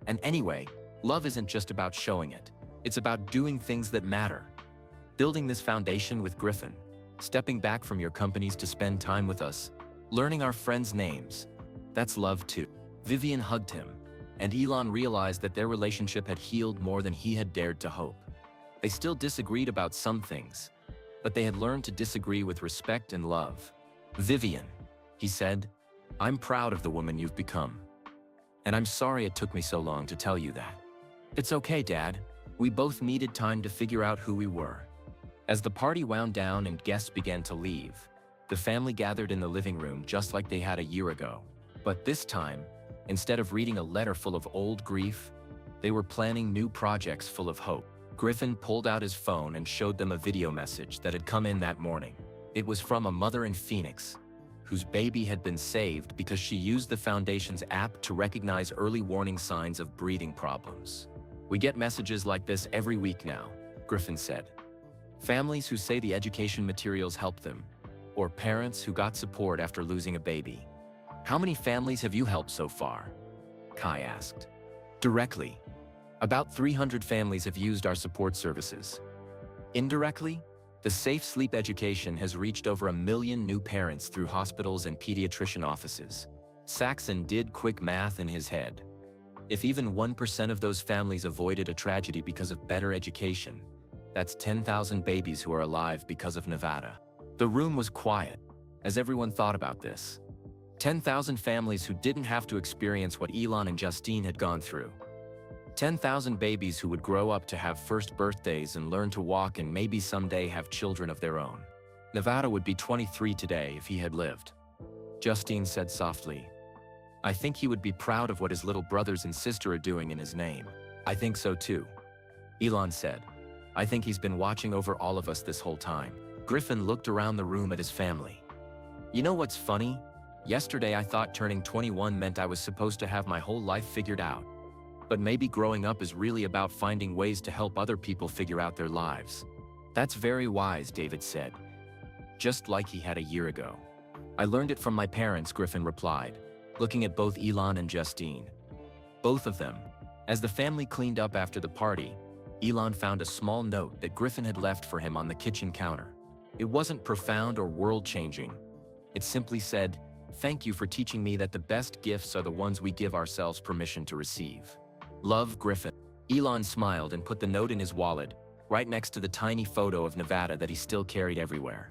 And anyway, love isn't just about showing it. It's about doing things that matter. Building this foundation with Griffin, stepping back from your companies to spend time with us, learning our friends' names. That's love too." Vivian hugged him, and Elon realized that their relationship had healed more than he had dared to hope. They still disagreed about some things, but they had learned to disagree with respect and love. "Vivian," he said, "I'm proud of the woman you've become. And I'm sorry it took me so long to tell you that." "It's okay, Dad. We both needed time to figure out who we were." As the party wound down and guests began to leave, the family gathered in the living room just like they had a year ago. But this time, instead of reading a letter full of old grief, they were planning new projects full of hope. Griffin pulled out his phone and showed them a video message that had come in that morning. It was from a mother in Phoenix, whose baby had been saved because she used the Foundation's app to recognize early warning signs of breathing problems. "We get messages like this every week now," Griffin said. "Families who say the education materials helped them, or parents who got support after losing a baby." "How many families have you helped so far?" Kai asked. "Directly, about 300 families have used our support services. Indirectly, the Safe Sleep Education has reached over 1 million new parents through hospitals and pediatrician offices." Saxon did quick math in his head. If even 1% of those families avoided a tragedy because of better education, that's 10,000 babies who are alive because of Nevada. The room was quiet as everyone thought about this. 10,000 families who didn't have to experience what Elon and Justine had gone through. 10,000 babies who would grow up to have first birthdays and learn to walk and maybe someday have children of their own. Nevada would be 23 today if he had lived. Justine said softly, "I think he would be proud of what his little brothers and sister are doing in his name." "I think so too," Elon said. "I think he's been watching over all of us this whole time." Griffin looked around the room at his family. "You know what's funny? Yesterday I thought turning 21 meant I was supposed to have my whole life figured out. But maybe growing up is really about finding ways to help other people figure out their lives." "That's very wise," David said, just like he had a year ago. "I learned it from my parents," Griffin replied, looking at both Elon and Justine. Both of them. As the family cleaned up after the party, Elon found a small note that Griffin had left for him on the kitchen counter. It wasn't profound or world-changing. It simply said, "Thank you for teaching me that the best gifts are the ones we give ourselves permission to receive. Love, Griffin." Elon smiled and put the note in his wallet, right next to the tiny photo of Nevada that he still carried everywhere.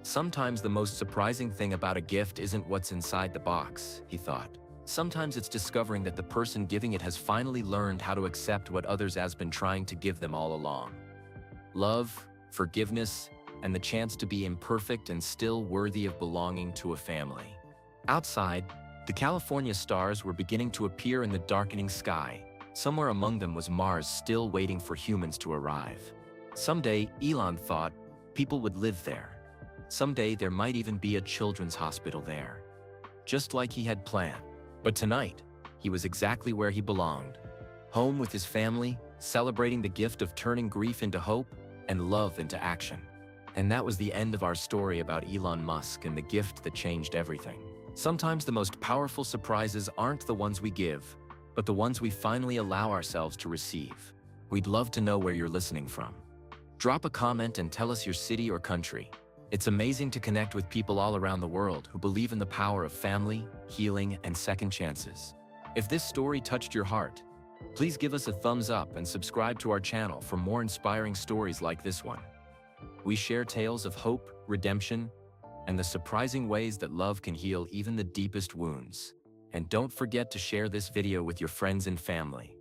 Sometimes the most surprising thing about a gift isn't what's inside the box, he thought. Sometimes it's discovering that the person giving it has finally learned how to accept what others has been trying to give them all along. Love, forgiveness, and the chance to be imperfect and still worthy of belonging to a family. Outside, the California stars were beginning to appear in the darkening sky. Somewhere among them was Mars, still waiting for humans to arrive. Someday, Elon thought, people would live there. Someday there might even be a children's hospital there. Just like he had planned. But tonight, he was exactly where he belonged. Home with his family, celebrating the gift of turning grief into hope and love into action. And that was the end of our story about Elon Musk and the gift that changed everything. Sometimes the most powerful surprises aren't the ones we give, but the ones we finally allow ourselves to receive. We'd love to know where you're listening from. Drop a comment and tell us your city or country. It's amazing to connect with people all around the world who believe in the power of family, healing, and second chances. If this story touched your heart, please give us a thumbs up and subscribe to our channel for more inspiring stories like this one. We share tales of hope, redemption, and the surprising ways that love can heal even the deepest wounds. And don't forget to share this video with your friends and family.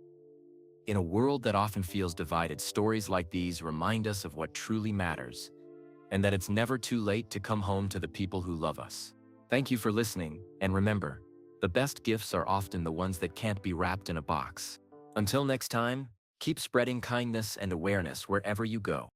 In a world that often feels divided, stories like these remind us of what truly matters, and that it's never too late to come home to the people who love us. Thank you for listening, and remember, the best gifts are often the ones that can't be wrapped in a box. Until next time, Keep spreading kindness and awareness wherever you go.